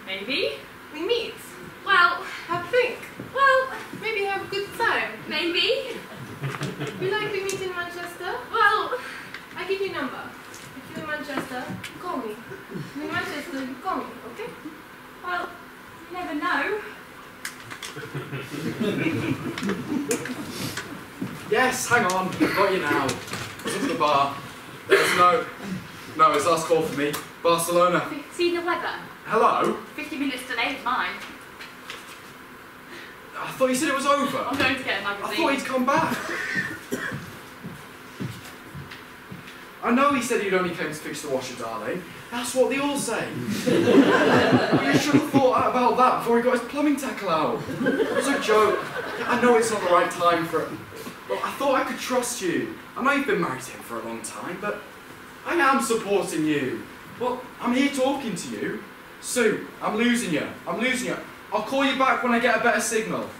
Maybe? We meet. Well... Have a think. Well... Maybe have a good time. Maybe? You like to meet in Manchester? Well... I give you number. If you're in Manchester, call me. In Manchester, you call me, okay? Well, you never know. Yes, hang on. I've got you now. It's up at the bar. There's no, it's last call for me. Barcelona. Seen the weather? Hello? 50 minutes delayed is mine. I thought you said it was over. I'm going to get a I magazine. thought he'd come back. I know he said he'd only came to fix the washer, darling. That's what they all say. You should have thought about that before he got his plumbing tackle out. It was a joke. I know it's not the right time for it. But I thought I could trust you. I know you've been married to him for a long time, but I am supporting you. Well, I'm here talking to you. Sue, I'm losing you. I'm losing you. I'll call you back when I get a better signal.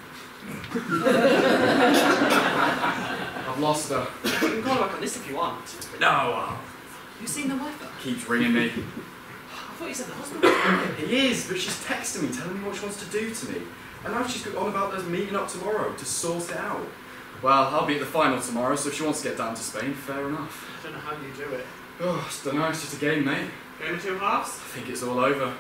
I've lost her. You can call back on this if you want. No. You seen the weather? Keeps ringing me. I thought you said the husband was He is, but she's texting me, telling me what she wants to do to me. And now she's on about us meeting up tomorrow to sort it out. Well, I'll be at the final tomorrow, so if she wants to get down to Spain, fair enough. I don't know how you do it. Oh, I don't know, it's just a game, mate. Game of two halves? I think it's all over.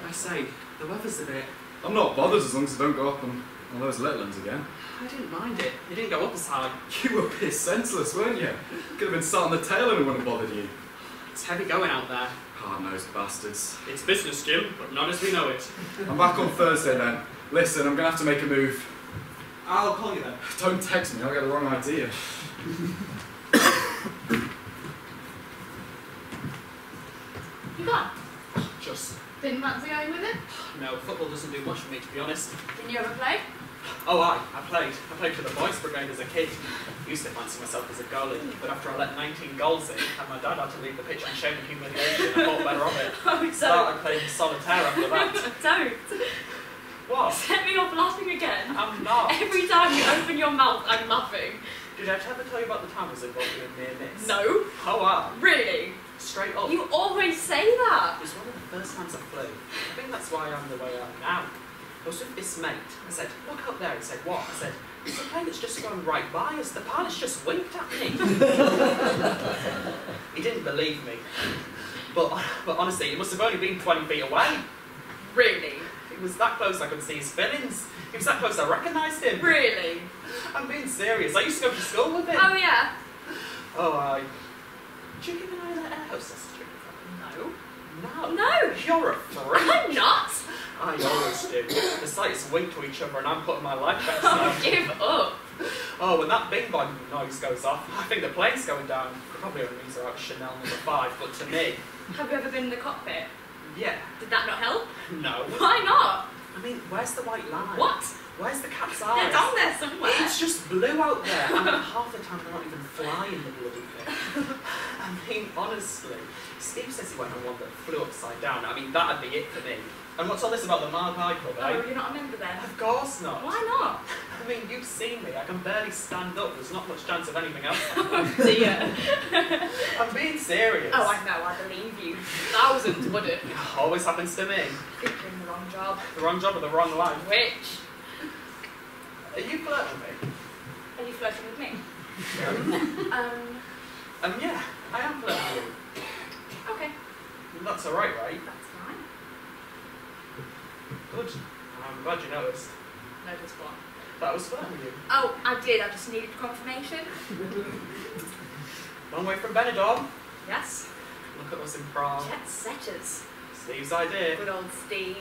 I say, the weather's a bit... I'm not bothered as long as I don't go up on those Letlands again. I didn't mind it. You didn't go up as high. You were pissed senseless, weren't you? Could have been sat on the tail and it wouldn't have bothered you. It's heavy going out there. Hard-nosed bastards. It's business, Jim, but not as we know it. I'm back on Thursday then. Listen, I'm going to have to make a move. I'll call you then. Don't text me, I'll get the wrong idea. You gone? Just... Didn't fancy going with it? No, football doesn't do much for me, to be honest. Didn't you ever play? Oh, I played. I played for the Boys Brigade as a kid. Used to fancy myself as a goalie, but after I let 19 goals in, and my dad had to leave the pitch in shame and humiliation, I thought better of it. Oh, Started playing solitaire after that. Don't. What? Set me off laughing again. I'm not. Every time you open your mouth, I'm laughing. Did I ever tell you about the time I was involved in a near miss? No. Oh, wow. Really? Straight up. You always say that. It was one of the first times I flew. I think that's why I'm the way I am now. I was with this mate. I said, look up there. He said, what? I said, it's a plane that's just going right by us. The pilot's just winked at me. He didn't believe me. But honestly, it must have only been 20 feet away. Really? It was that close I could see his fillings. He was that close I recognised him. Really? I'm being serious. I used to go to school with him. Oh, yeah. Oh, do you keep an eye on that air hostess? No. No. No. You're a freak. I'm not. I always do. The sights wink to each other and I'm putting my life best Oh, on. give up. Oh, when that bing bong noise goes off, I think the plane's going down. Probably only means they're out Chanel number 5, but to me... Have you ever been in the cockpit? Yeah. Did that not help? No. Why not? I mean, where's the white line? What? Where's the cat's They're eyes? down there somewhere. It's just blue out there. I mean, half the time they're not even flying the bloody thing. I mean, honestly, Steve says he went on one that flew upside down. I mean, that'd be it for me. And what's all this about the Margai Club, eh? Oh, you're not a member there? Of course not. Why not? I mean, you've seen me. I can barely stand up. There's not much chance of anything else. Oh, dear. I'm being serious. Oh, I know. I believe you. Thousands wouldn't. Always happens to me. I think you're in the wrong job. The wrong job or the wrong life. Which? Are you flirting with me? Are you flirting with me? Yeah, I am flirting with you. Okay. That's alright, right? That's fine. Good. I'm glad you noticed. Notice what? That I was flirting with you. Oh, I did. I just needed confirmation. Long way from Benidorm. Yes. Look at us in Prague. Jet setters. Steve's idea. Good old Steve.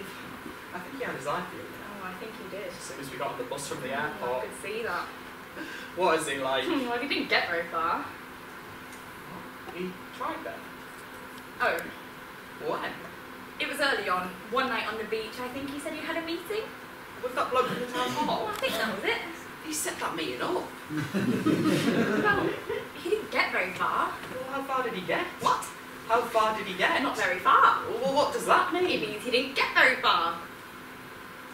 I think he had his eye for you. Oh, I think he did. As soon as we got on the bus from the I airport. could see that. What is he like? Well, he didn't get very far. He tried that. Oh, When? it was early on. One night on the beach, I think he said he had a meeting. With that bloke in the town Oh, hall? I think that was it. He set that meeting up. Well, he didn't get very far. Well, how far did he get? What? How far did he get? Not very far. Well, what does that It mean? means he didn't get very far.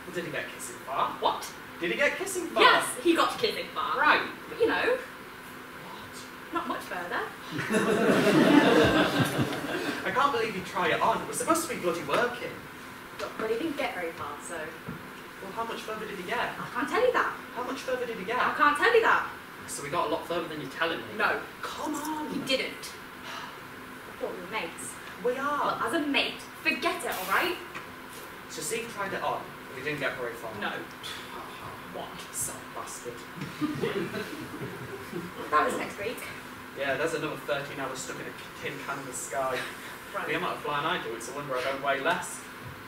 Well, did he get kissing far? What? Did he get kissing far? Yes, he got kissing far. Right. But you know, What? not much further. I can't believe you try it on. It was supposed to be bloody working. But he didn't get very far, so Well, how much further did he get? I can't tell you that. How much further did he I get? can't tell you that. So we got a lot further than you're telling me. No, Come on. he didn't. I thought we were mates. We Well, are. as a mate, forget it, alright? So Steve tried it on, but he didn't get very far. No. What? Son bastard. That was next week. Yeah, there's another 13 hours stuck in a tin can in the sky. The Right. amount of flying I do, it's a wonder I don't weigh less.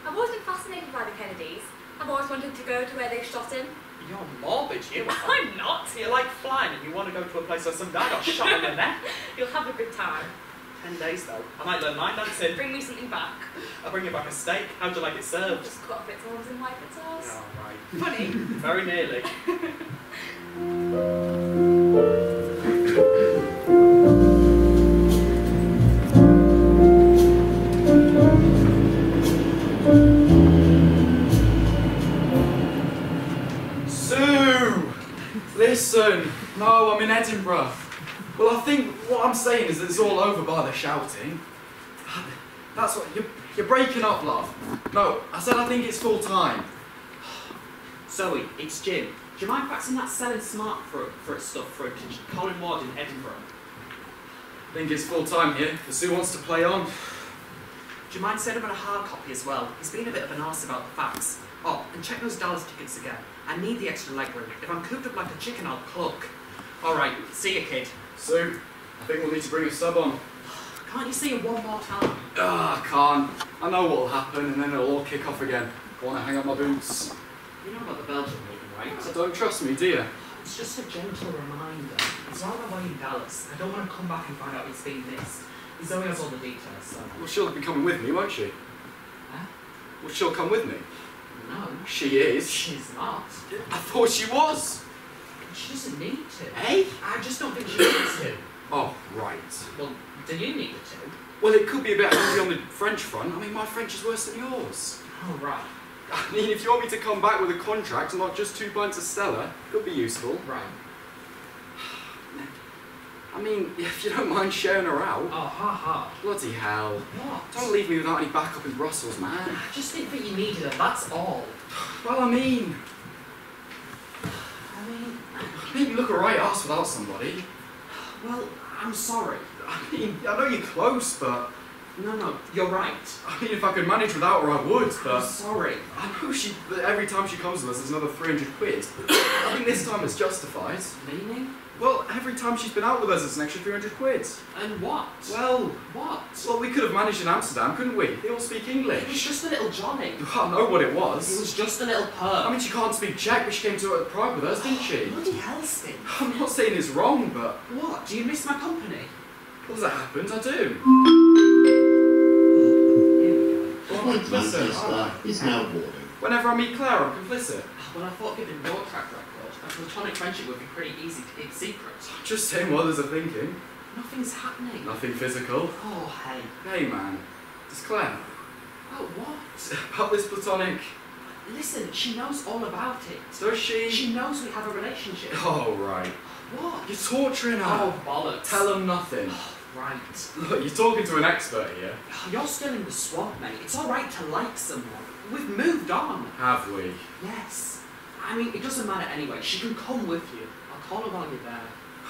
I've always been fascinated by the Kennedys. I've always wanted to go to where they shot him. You're morbid, you are. I'm not. You like flying and you want to go to a place where some guy got shot in the neck? You'll have a good time. 10 days though. I might learn line dancing. Bring me something back. I'll bring you back a steak. How'd you like it served? Just cut off its arms and wipe its arse. Oh, right. Funny. Very nearly. Sue! Listen, no, I'm in Edinburgh. Well, I think what I'm saying is that it's all over by the shouting. That's what, you're breaking up, love. No, I said I think it's full time. Zoe, it's Jim. Do you mind faxing that selling smart for its stuff for Colin Ward in Edinburgh? I think it's full time here. The Sue wants to play on. Do you mind sending him a hard copy as well? He's been a bit of an arse about the fax. Oh, and check those Dallas tickets again. I need the extra legroom. If I'm cooped up like a chicken, I'll cluck. Alright, see you, kid. Sue, I think we'll need to bring a sub on. Can't you see him one more time? I can't. I know what'll happen and then it'll all kick off again. I want to hang up my boots. You know about the Belgian meeting, right? So don't trust me, do you? It's just a gentle reminder. It's while I'm away in Dallas. I don't want to come back and find out it's been missed. Zoe has all the details, so... Well, she'll be coming with me, won't she? Huh? Well, she'll come with me. No. She is. She's not. I thought she was. She doesn't need to. Hey? I just don't think she needs to. Oh, right. Well, do you need it to? Well, it could be a bit handy on the French front. I mean, my French is worse than yours. Oh, right. I mean, if you want me to come back with a contract and not just 2 pints of Stella, it could be useful. Right. I mean, if you don't mind sharing her out. Oh, ha. Bloody hell. What? Don't leave me without any backup in Brussels, man. I just think that you needed her, that's all. Well, I mean, you look a right arse without somebody. Well, I'm sorry. I mean, I know you're close, but... No, you're right. I mean, if I could manage without her, I would, but... I'm sorry. I know every time she comes with us, there's another 300 quid. I think this time it's justified. Meaning? Well, every time she's been out with us, it's an extra 300 quid. And what? Well... What? Well, we could have managed in Amsterdam, couldn't we? They all speak English. It was just a little Johnny. I know what it was. It was just a little perv. I mean, she can't speak Czech, but she came to Prague with us, didn't she? Bloody hell, Steve. I'm not saying it's wrong, but... What? Do you miss my company? Well, as that happens, I do. Manchester is now boarding. Whenever I meet Claire, I'm complicit. Well, I thought given your track record, a platonic friendship would be pretty easy to keep secret. Just saying what others are thinking. Nothing's happening. Nothing physical. Oh, hey. Hey, man. Does Claire? Oh, what? About this platonic... Listen, she knows all about it. Does she? She knows we have a relationship. Oh, right. What? You're torturing her. Oh, bollocks. Tell them nothing. Right. Look, you're talking to an expert here. You're still in the swamp, mate. It's alright to like someone. We've moved on. Have we? Yes. I mean, it doesn't matter anyway. She can come with you. I'll call her while you're there,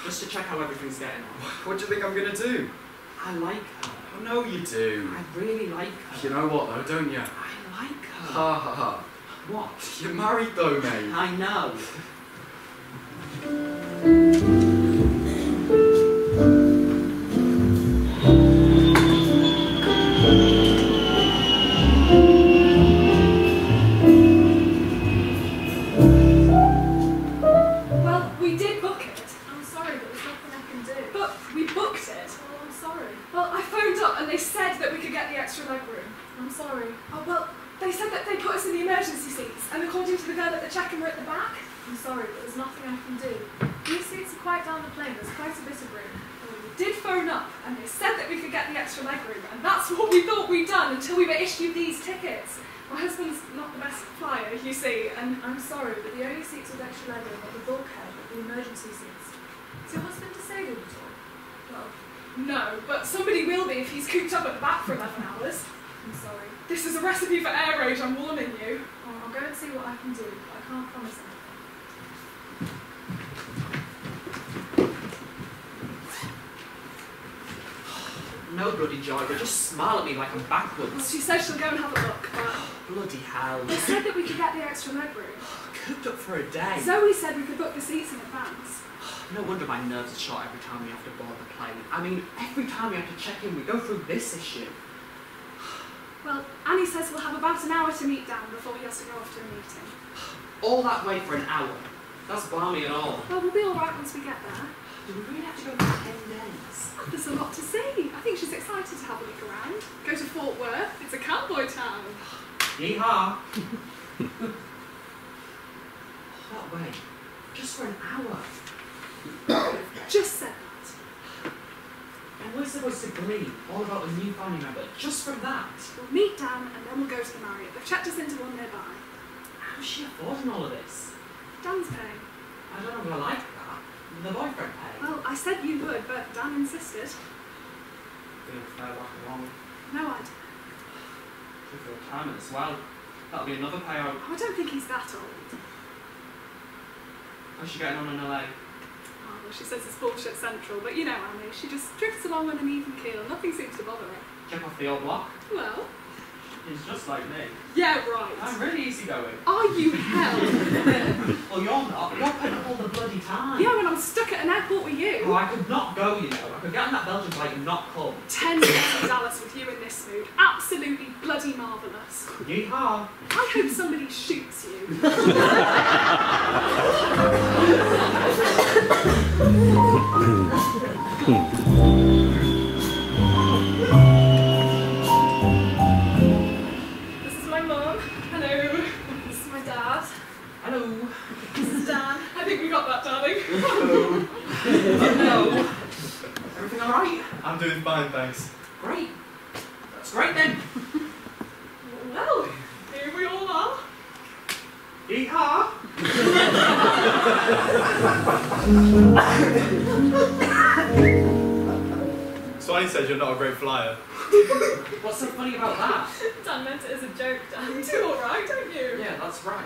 just to check how everything's getting on. What do you think I'm going to do? I like her. I know you do. I really like her. You know what, though, don't you? I like her. Ha ha ha. What? You're married, though, mate. I know. Well, we did book it. I'm sorry, but there's nothing I can do. But we booked it. Oh, I'm sorry. Well, I phoned up and they said that we could get the extra legroom. I'm sorry. Oh, well, they said that they put us in the emergency seats, and according to the girl at the check-in, we're at the back. I'm sorry, but there's nothing I can do. These seats are quite down the plane. There's quite a bit of room. Well, we did phone up, and they said that we could get the extra legroom, and that's what we thought we'd done until we were issued these tickets. My husband's not the best flyer, you see, and I'm sorry, but the only seats with extra legroom are the bulkhead, but the emergency seats. Is your husband disabled at all? Well, no, but somebody will be if he's cooped up at the back for 11 hours. I'm sorry. This is a recipe for air rage, I'm warning you. Oh, I'll go and see what I can do, but I can't promise anything. No bloody joy, they just smile at me like I'm backwards. Well, she said she'll go and have a look, but... Bloody hell. They said that we could get the extra legroom. Cooped up for a day. Zoe said we could book the seats in advance. No wonder my nerves are shot every time we have to board the plane. I mean, every time we have to check in, we go through this issue. Well, Annie says we'll have about an hour to meet Dan before he has to go off to a meeting. All that way for an hour. That's balmy and all. Well, we'll be alright once we get there. Do we really have to go for 10 days? There's a lot to see. I think she's excited to have a look around. Go to Fort Worth. It's a cowboy town. Yeehaw! That way. Just for an hour. Just said that. And we're supposed to glean all about the new family member just from that. We'll meet Dan and then we'll go to the Marriott. They've checked us into one nearby. How's she affording all of this? Dan's paying. I don't know if I like that. The boyfriend pay. Well, I said you would, but Dan insisted. Gonna fair whack along. No idea. For retirement as well. That'll be another payout. Oh, I don't think he's that old. How's she getting on in LA? Oh, well, she says it's bullshit central, but you know Annie, she just drifts along on an even keel. Nothing seems to bother her. Check off the old block. Well, It's just like me. yeah, right. I'm really easygoing. Are you hell? Well, you're not. You're putting up all the bloody time. Yeah, when I'm stuck at an airport with you. Oh, I could not go, you know. I could get on that Belgian flight and not come. 10 days in Dallas with you in this mood. Absolutely bloody marvellous. Yeehaw. I hope somebody shoots you. This is my mum. Hello. This is my dad. Hello. This is Dan. I think we got that, darling. Hello. Hello. Everything alright? I'm doing fine, thanks. Great. That's great then. Well, here we all are. Yeehaw. Swanee says you're not a great flyer. What's so funny about that? Dan meant it as a joke, Dan. You do alright, don't you? Yeah, that's right.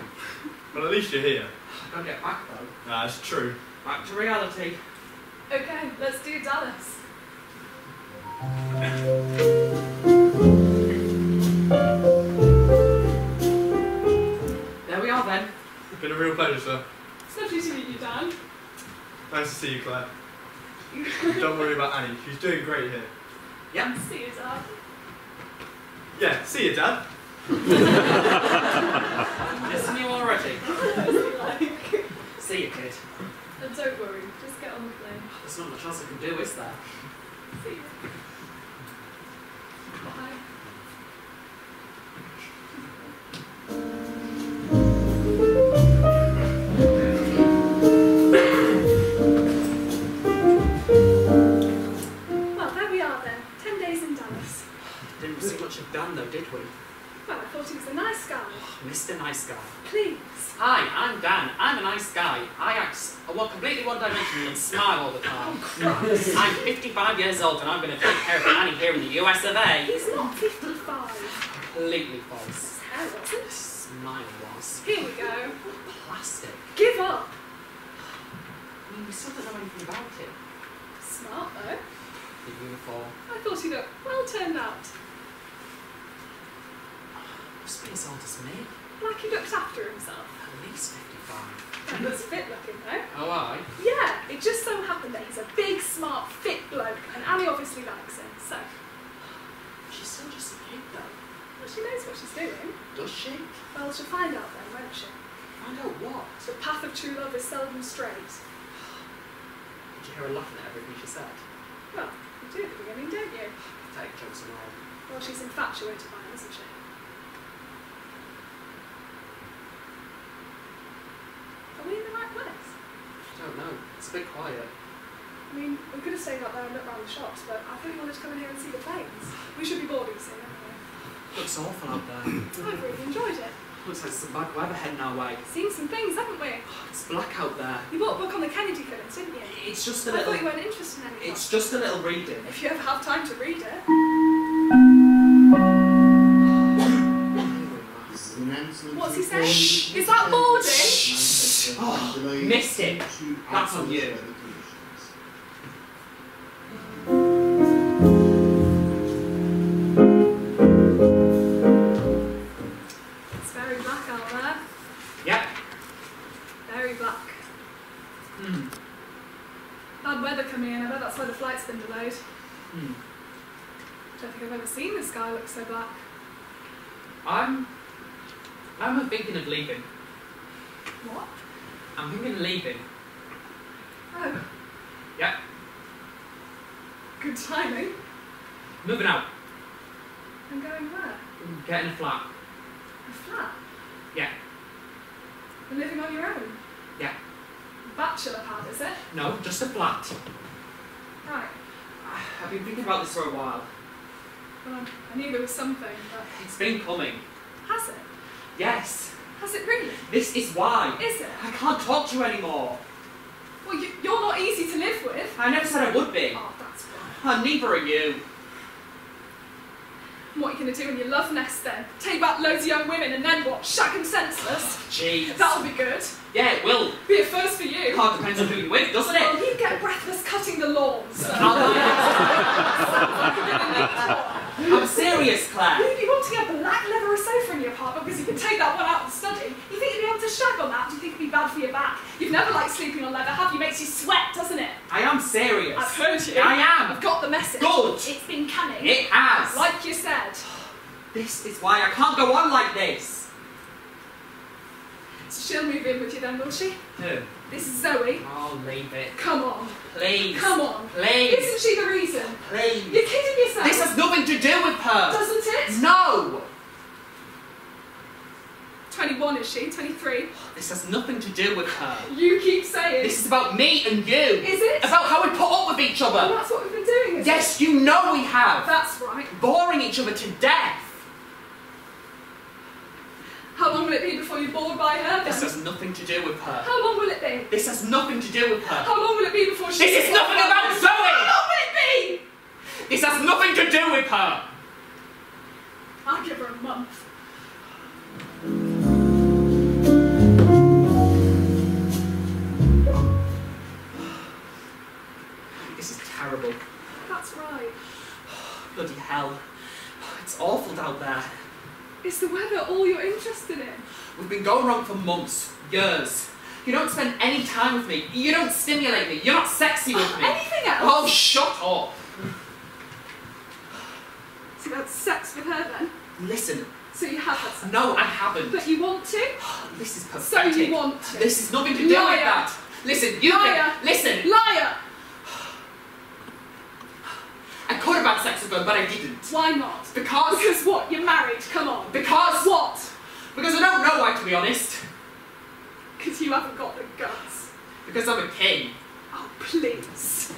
Well, at least you're here. I gotta get back though. Nah, it's true. Back to reality. Okay, let's do Dallas. There we are then. Been a real pleasure, sir. It's lovely to meet you, Dan. Nice to see you, Claire. Don't worry about Annie. She's doing great here. Yep. See you, Dad. Yeah, see you, Dad. Missing you already. Like, See you, kid. don't worry, just get on the plane. There's not much else I can do, is there? See you. Bye. Well, there we are then. 10 days in Dallas. Didn't see much of Dan though, did we? Well, I thought he was a nice guy. Mr. Nice Guy. Please. Hi, I'm Dan. I'm a nice guy. I act completely one-dimensional and smile all the time. Christ. I'm 55 years old and I'm going to take care of Annie here in the US of A. He's not 55. Completely false. His hair wasn't. Smile was. Here we go. Plastic. Give up. I mean, we still don't know anything about it. Smart, though. The uniform. I thought he looked well turned out. Must be as old as me. Like he looked after himself. At least 55. That was fit looking, though. Oh, I? Yeah, it just so happened that he's a big, smart, fit bloke, and Annie obviously likes him, so. She's still just a kid though. Well, she knows what she's doing. Does she? Well, she'll find out then, won't she? Find out what? The path of true love is seldom straight. Did you hear her laughing at everything she said? Well, you do at the beginning, don't you? Take jokes and all. Well, she's infatuated by him, isn't she? Are we in the right place? I don't know. It's a bit quiet. I mean, we could have stayed up there and looked round the shops, but I thought you wanted to come in here and see the planes. We should be boarding soon, anyway. Looks awful out there. I've really enjoyed it. Looks like some bad weather heading our way. Seen some things, haven't we? It's black out there. You bought a book on the Kennedy killings, didn't you? It's just a I little... thought you weren't interested in anything. It's just a little reading. If you ever have time to read it. What's he saying? Is that boarding? Oh, missed it. That's on you. It's very black out there. Yep. Very black. Hmm. Bad weather coming in, I bet that's why the flight's been delayed. Hmm. Don't think I've ever seen the sky look so black. I'm thinking of leaving. What? I'm thinking of leaving. Oh, Yep. good timing. Moving out. I'm going where? Getting a flat. A flat? Yeah. And living on your own? Yeah. Bachelor pad, is it? No, just a flat. Right. I've been thinking about this for a while. Well, I knew there was something, but... It's been coming. Has it? Yes. Has it really? This is why. Is it? I can't talk to you anymore. Well, you're not easy to live with. I never said I would be. Oh, that's why. And neither are you. What are you going to do in your love nest then? Take back loads of young women and then what? Shag them senseless? Jeez. That'll be good. Yeah, it will. Be a first for you. Can't depend on who you're with, doesn't it? Well, you get breathless cutting the lawns. I'm serious, Claire. You'd be wanting a black leather sofa in your apartment because you can take that one out and study. You think you'd be able to shag on that? Do you think it'd be bad for your back? You've never liked sleeping on leather, have you? Makes you sweat, doesn't it? I am serious. I've heard you. I am. I've got the message. Good. It's been coming. It has. Like you said. This is why I can't go on like this. So she'll move in with you then, will she? Who? This is Zoe. Oh, leave it. Come on. Please. Come on. Please. Isn't she the reason? Please. You're kidding yourself. This has nothing to do with her. Doesn't it? No. 21 is she? 23? This has nothing to do with her. You keep saying. This is about me and you. Is it? About how we put up with each Well, other. that's what we've been doing, isn't Yes, you know we it? have. That's right. Boring each other to death. How long will it be before you're bored by her then? This has nothing to do with her. How long will it be? This has nothing to do with her. How long will it be before she... This is nothing about Zoe! How long will it be? This has nothing to do with her. I'll give her a month. This is terrible. That's right. Bloody hell. It's awful down there. It's the weather all you're interested in. We've been going wrong for months, years. You don't spend any time with me. You don't stimulate me. You're not sexy with me. Anything else? Oh, shut up. So you had sex with her then? Listen. So you have had sex? No, I haven't. But you want to? This is So pathetic. you want to? This is nothing to do with Liar. that. Listen, you Liar. Listen. Liar! I could have had sex with her, but I didn't. Why not? Because... Because what? You're married, come on. Because... What? Because I don't know why, to be honest. Because you haven't got the guts. Because I'm a king. Oh, please.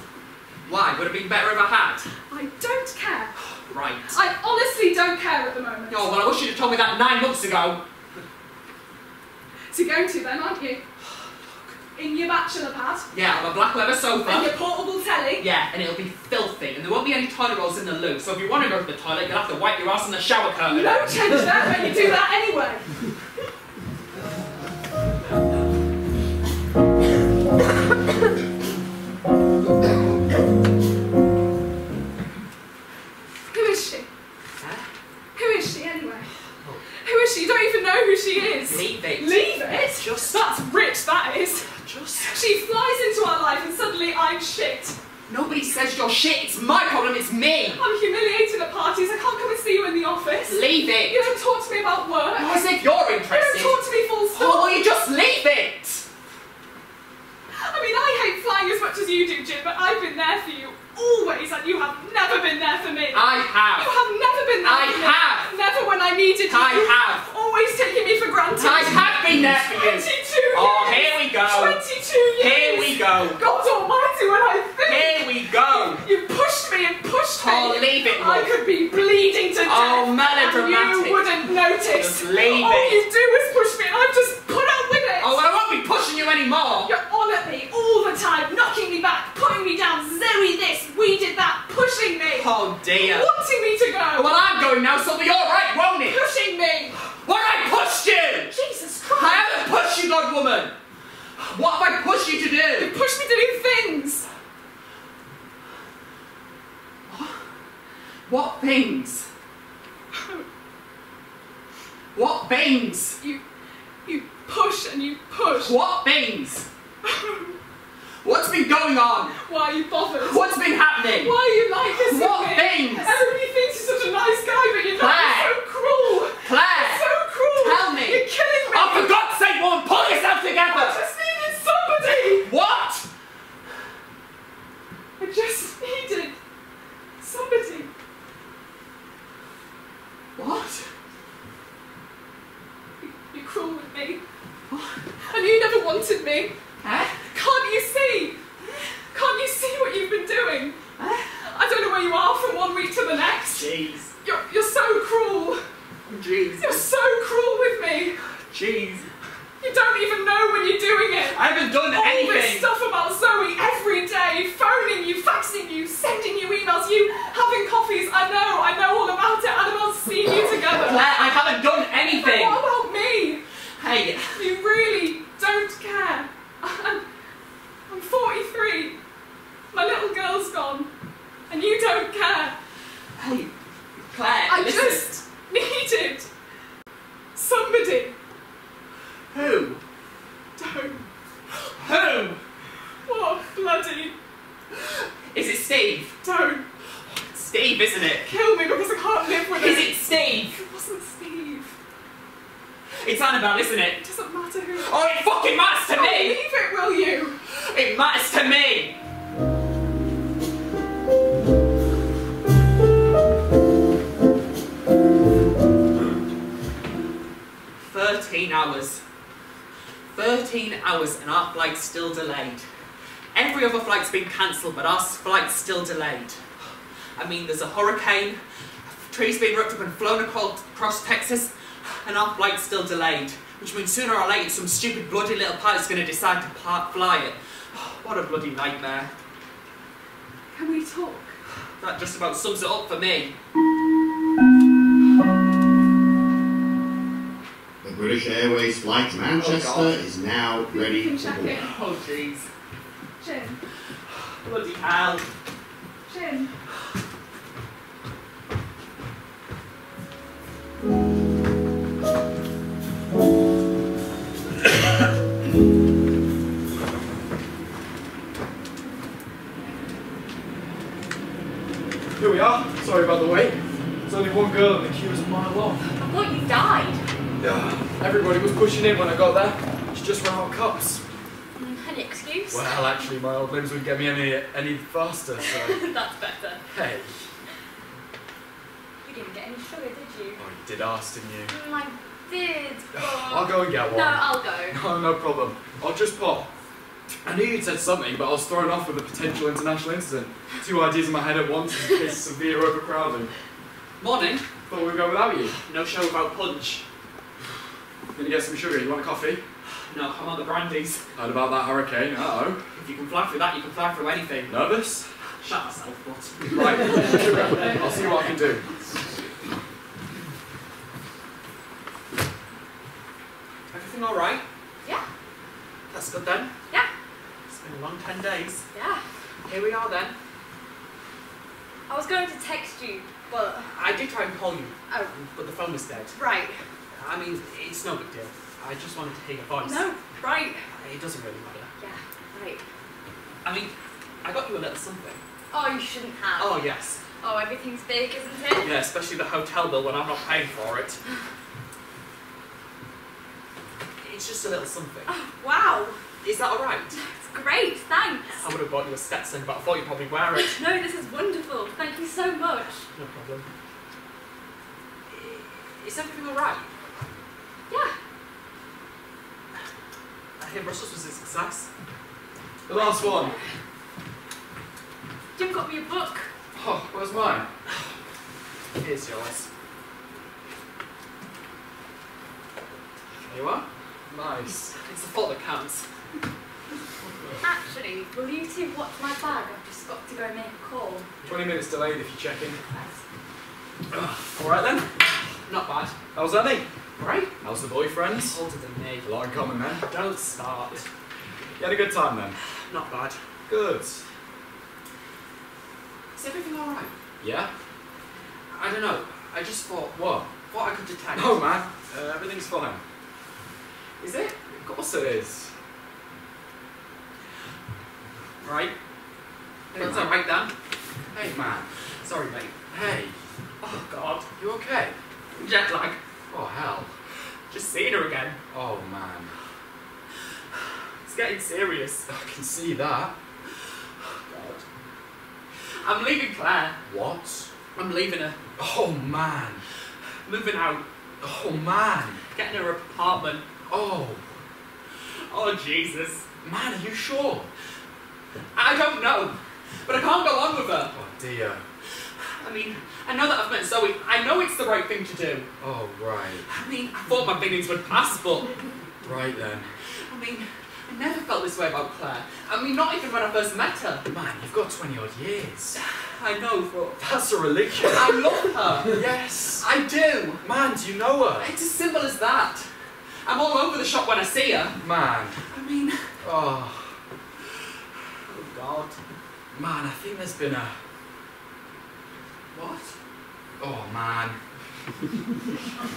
Why? Would it have been better if I had? I don't care. Right. I honestly don't care at the moment. Oh, well, I wish you'd have told me that 9 months ago. So you're going to then, aren't you? In your bachelor pad. Yeah, on a black leather sofa. And your portable telly. Yeah, and it'll be filthy, and there won't be any toilet rolls in the loo, so if you want to go to the toilet, you'll have to wipe your ass on the shower curtain. No change there when you do that anyway. Who is she? Huh? Who is she anyway? Who is she? You don't even know who she is. Leave it. Leave it? Just... That's rich, that is. Just... She flies into our life and suddenly I'm shit. Nobody says you're shit. It's my problem. It's me. I'm humiliated at parties. I can't come and see you in the office. Leave it. You don't talk to me about work. As if you're You interested. don't talk to me full stop. Oh, well, you just leave it. I mean, I hate flying as much as you do, Jim, but I've been there for you always, and you have never been there for me. I have. You have never been there I for me. have. Never when I needed you. I have. Always taking me for granted. I have been there for you. 22 years. Oh, here we go. 22 years. Here we go. God almighty, when I think. Here we go. You pushed me and pushed me. Oh, leave it, I love. could be bleeding to death. Oh, melodramatic. And you wouldn't notice. Just leave All it. you do is push me, and I've just put up with it. Oh, well, I won't be pushing you anymore. You're on at me all the time, knocking me back, putting me down. Zoe this, we did that, pushing me. Oh, dear. Wanting me to go. Well, I'm going now, so it'll be all right, won't it? Pushing me. What have I pushed you? Jesus Christ. I haven't pushed you, God woman. What have I pushed you to do? You pushed me to do things. What things? What things? You push and you push. What things? What's been going on? Why are you bothered? What's been happening? Why are you like this What with me? things? Everybody thinks you're such a nice guy, but you're not. Claire. You're so cruel. Claire. You're so cruel. Tell me. You're killing me. Oh, for God's sake, woman, pull yourself together. I just needed somebody. What? I just needed somebody. What? You're cruel with me. And you never wanted me. Huh? Can't you see? Can't you see what you've been doing? I don't know where you are from one week to the next. Jeez. You're so cruel. Jeez. You're so cruel with me. Jeez. You don't even know when you doing it? I haven't done All anything. this stuff about Zoe every day, phoning you, faxing you, sending you emails, you having coffees. I know all about it, and about seeing you together. Claire, I haven't done anything. But what about me? Hey. You really don't care. I'm 43. My little girl's gone, and you don't care. Hey, Claire, I listen. just needed somebody. Who? Don't. Who? What bloody? Is it Steve? Don't. It's Steve, isn't it? Kill me because I can't live with Is it. it Steve? It wasn't Steve. It's Annabelle, isn't it? It doesn't matter who. Oh, it fucking matters to me! Leave it, will you? It matters to me! Hours. 13 hours and our flight's still delayed. Every other flight's been cancelled, but our flight's still delayed. I mean, there's a hurricane, trees being ripped up and flown across Texas, and our flight's still delayed. Which means sooner or later some stupid bloody little pilot's going to decide to fly it. What a bloody nightmare. Can we talk? That just about sums it up for me. The British Airways flight to Manchester is now ready to board. Oh, jeez. Chin. Bloody hell. Chin. Here we are. Sorry about the wait. There's only one girl and the queue is a mile long. I thought you died. Everybody was pushing in when I got there. It's just ran out of cups. Any excuse? Well, actually, my old limbs wouldn't get me any faster, so... That's better. Hey. You didn't get any sugar, did you? Oh, you did ask, didn't you? I did, but... I'll go and get one. No, I'll go. No problem. I'll just pop. I knew you'd said something, but I was thrown off with a potential international incident. 2 ideas in my head at once in case of severe overcrowding. Morning. Thought we'd go without you. No show without punch. Gonna get some sugar. You want a coffee? No, I'm on the brandies. Heard about that hurricane? Uh-oh. If you can fly through that, you can fly through anything. Nervous? Shut myself, but... Right. I'll see what I can do. Everything alright? Yeah. That's good then. Yeah. It's been a long 10 days. Yeah. Here we are then. I was going to text you, but... I did try and call you, Oh. but the phone was dead. Right. I mean, it's no big deal. I just wanted to hear your voice. No, right. It doesn't really matter. Yeah, right. I mean, I got you a little something. Oh, you shouldn't have. Oh, yes. Oh, everything's big, isn't it? Yeah, especially the hotel bill when I'm not paying for it. It's just a little something. Oh, wow. Is that alright? It's great, thanks. I would have bought you a Stetson, but I thought you'd probably wear it. No, this is wonderful. Thank you so much. No problem. Is everything alright? Yeah. I hear Brussels was a success. The last one. Jim got me a book. Oh, where's mine? Here's yours. There you are. Nice. It's the thought that counts. Actually, will you two watch my bag? I've just got to go make a call. 20 minutes delayed if you check in. Alright then. Not bad. How's Annie? Alright? How's the boyfriends? Older than me. A lot in common then. Don't start. You had a good time then? Not bad. Good. Is everything alright? Yeah? I don't know. I just thought I could detect. No, man. Everything's fine. Is it? Of course it is. Right. Hey, That's man. alright then. Hey, man. Sorry, mate. Hey. Oh, God. You okay? Jet lag. Oh, hell. Just seeing her again. Oh, man. It's getting serious. I can see that. God. I'm leaving Claire. What? I'm leaving her. Oh, man. Moving out. Oh, man. Getting her an apartment. Oh. Oh, Jesus. Man, are you sure? I don't know. But I can't go on with her. Oh, dear. I mean, I know that I've met Zoe. I know it's the right thing to do. Oh, right. I mean, I thought my feelings would pass, but... Right then. I mean, I never felt this way about Claire. I mean, not even when I first met her. Man, you've got 20-odd years. I know, but That's a religion. I love her. Yes. I do. Man, do you know her? It's as simple as that. I'm all over the shop when I see her. Man. I mean, Oh, oh God. man, I think there's been a... What? Oh, man.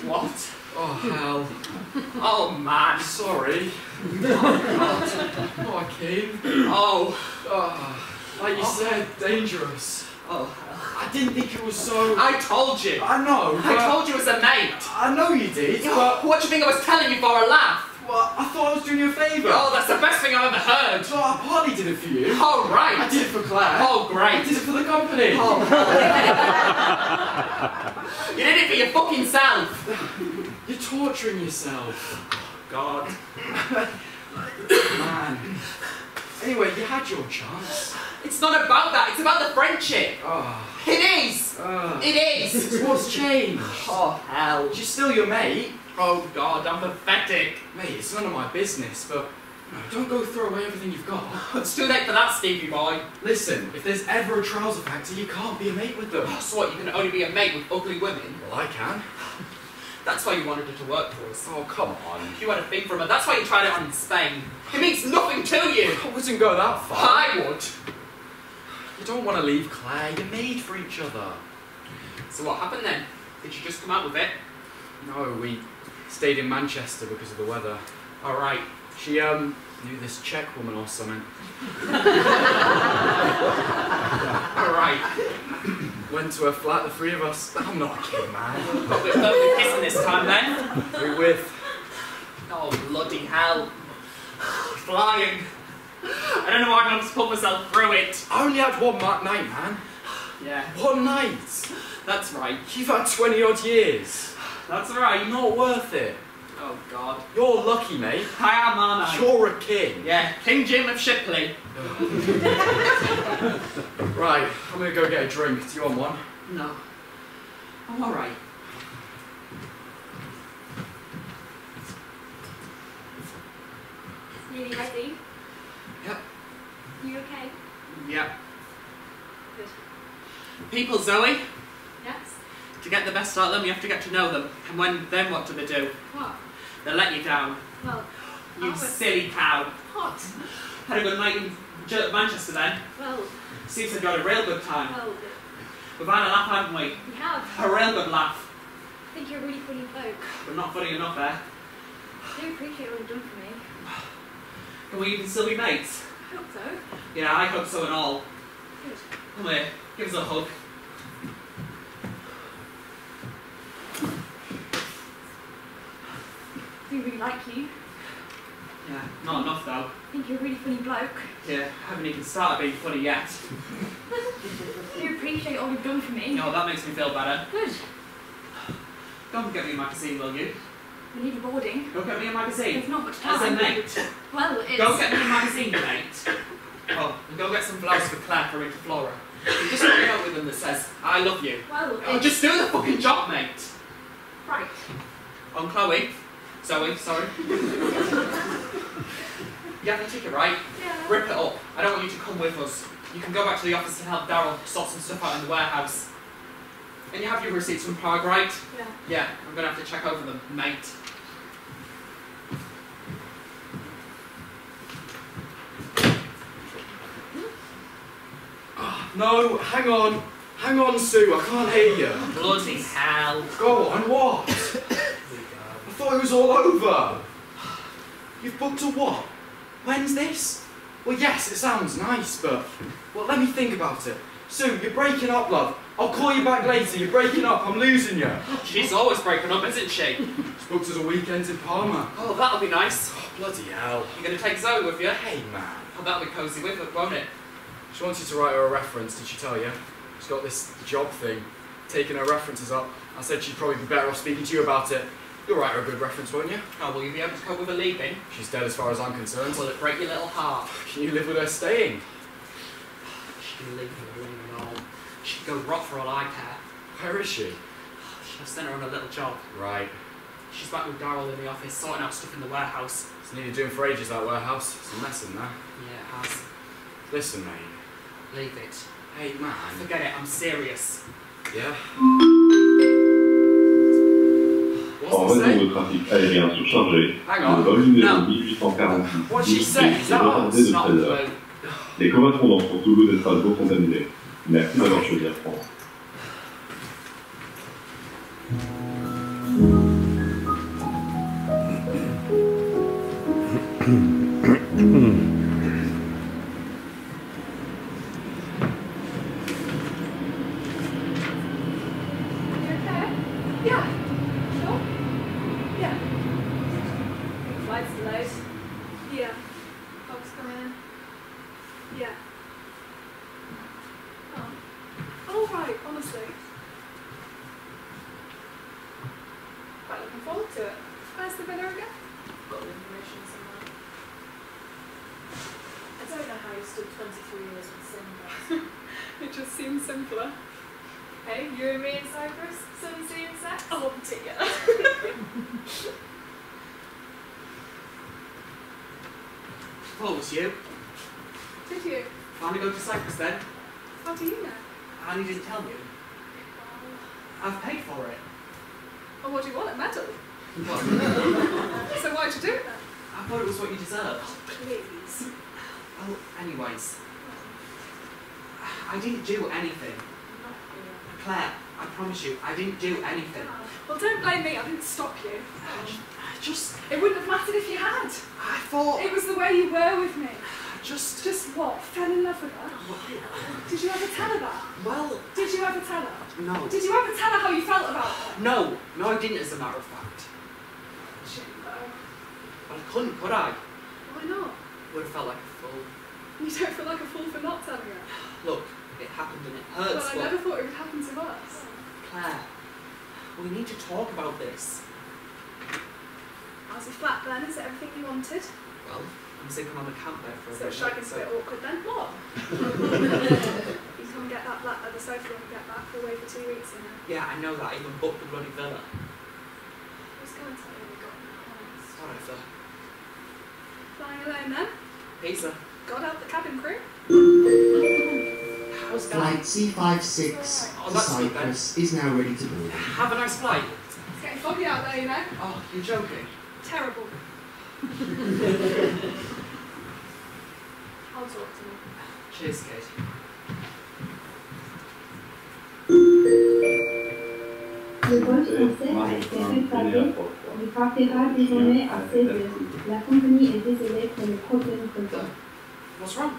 What? Oh, hell. Oh man. Sorry. Oh, King. Oh. Oh, like you said, dangerous. Oh. I didn't think it was so... I told you. I know, but... I told you as a mate. I know you did, but... What do you think I was telling you for a laugh? Well, I thought I was doing you a favour. Oh, that's the best thing I've ever heard. So I partly did it for you. Oh, right. I did it for Claire. Oh, great. I did it for the company. Oh. You did it for your fucking self. You're torturing yourself. God. Man. Anyway, you had your chance. It's not about that. It's about the friendship. Oh. It is. It is. So what's changed? Oh, hell. She's still your mate. Oh, God, I'm pathetic. Mate, it's none of my business, but no, don't go throw away everything you've got. It's too late for that, Stevie boy. Listen, if there's ever a trouser factory, you can't be a mate with them. So what, you can only be a mate with ugly women? Well, I can. That's why you wanted her to work for us. Oh, come on. You had a thing from her. That's why you tried it on in Spain. It means nothing to you. I wouldn't go that far. I would. You don't want to leave Claire. You're made for each other. So what happened then? Did you just come out with it? No, we stayed in Manchester because of the weather. All right. She, knew this Czech woman or something. All right. Went to her flat, the three of us. I'm not a kid, man. But we're both kissing this time then. Who with? Oh, bloody hell. Flying. I don't know why I can just put myself through it. I only had one night, man. Yeah. One night. That's right. You've had 20-odd years. That's right. Not worth it. Oh, God. You're lucky, mate. I am, aren't I? You're a king. Yeah, King Jim of Shipley. Right, I'm gonna go get a drink. Do you want one? No. I'm all right. Nearly ready? Yep. You okay? Yep. Good. People, Zoe, Yes? to get the best out of them, you have to get to know them. And then what do they do? What? They let you down. Well, You silly cow. what? Had a good night in Manchester then. Well, Seems to have got a real good time. well, We've had a laugh, haven't we? we have. A real good laugh. I think you're a really funny bloke. But not funny enough, eh? I do appreciate what you've done for me. Can we even still be mates? I hope so. Yeah, I hope so and all. Good. Come here, give us a hug. I do really like you. Yeah, not enough though. I think you're a really funny bloke. Yeah, haven't even started being funny yet. I do appreciate all you've done for me. No, that makes me feel better. Good. Go and get me a magazine, will you? We need a boarding. Go get me a magazine. There's not much As a time. mate. Well, it's... Go get me a magazine, mate. Oh, and go get some flowers for Claire for Rita Flora. And just write a note with them that says, I love you. Well, Oh, it's... just do the fucking job, mate. Right. On Chloe. Zoe, sorry. You have the ticket, right? Yeah. Rip it up. I don't want you to come with us. You can go back to the office and help Daryl sort some stuff out in the warehouse. And you have your receipts from Prague, right? Yeah. Yeah, I'm going to have to check over them, mate. No, hang on. Hang on, Sue. I can't hear you. Bloody hell. Go on, what? I thought it was all over. You've booked a what? When's this? Well, yes, it sounds nice, but... Well, let me think about it. Sue, you're breaking up, love. I'll call you back later. You're breaking up. I'm losing you. She's always breaking up, isn't she? She's booked us a weekend in Palma. Oh, that'll be nice. Oh, bloody hell. You're going to take Zoe with you? Hey, man. Oh, that'll be cosy with her, won't it? She wants you to write her a reference, did she tell you? She's got this job thing, taking her references up. I said she'd probably be better off speaking to you about it. You'll write her a good reference, won't you? Oh, will you be able to cope with her leaving? She's dead as far as I'm concerned. Will it break your little heart? Can you live with her staying? She can leave her alone and all. She can go rot for all I care. Where is she? Should have sent her on a little job. Right. She's back with Daryl in the office, sorting out stuff in the warehouse. It's needed doing for ages, that warehouse. It's a mess in there. Yeah, it has. Listen, mate. Leave it. Hey, man. Forget it, I'm serious. Yeah? En raison de trafic aérien surchargé, le vol numéro 1846 What's she saying? Is est that retardé de 13 heures. Les correspondants pour Toulouse et Strasbourg sont annulés. Merci d'avoir choisi Air France. It just seems simpler. Hey, you and me in Cyprus? Some sea and sex? Oh dear. Thought it was you. Did you? Finally go to Cyprus then? How do you know? Annie didn't tell you. I've paid for it. Oh, what do you want? A medal? What? So why'd you do it then? I thought it was what you deserved. Oh, please. Well, anyways. I didn't do anything. Claire, I promise you, I didn't do anything. Well, don't blame me, I didn't stop you. Just... It wouldn't have mattered if you had. I thought... It was the way you were with me. Just what? Fell in love with her? Did you ever tell her that? Well... Did you ever tell her? No. Did you ever tell her how you felt about her? No. No, I didn't, as a matter of fact. Shit, though. But I couldn't, could I? Why not? Would have felt like a fool. You don't feel like a fool for not telling her? Look, it happened and it hurts, Well, I never thought it would happen to us. Claire, we need to talk about this. How's your flat then? Is it everything you wanted? Well, I'm sleeping on a camp bed for a So bit. shagging's a bit awkward then. What? You come get that flat at the sofa when we get back. We'll wait for 2 weeks, you know. Yeah, I know that. I even booked the bloody villa. I was going to tell you we got in the house. Whatever. Flying alone then? Pizza. God help the cabin crew. How's that? Flight C56 to Cyprus is now ready to board. Have a nice flight. It's getting foggy out there, you know. Oh, you're joking? Terrible. I'll talk to you. Cheers, kid. Le vol français a été réparé. Il partira désormais à 16 heures. La compagnie est désolée pour le problème présent. What's wrong?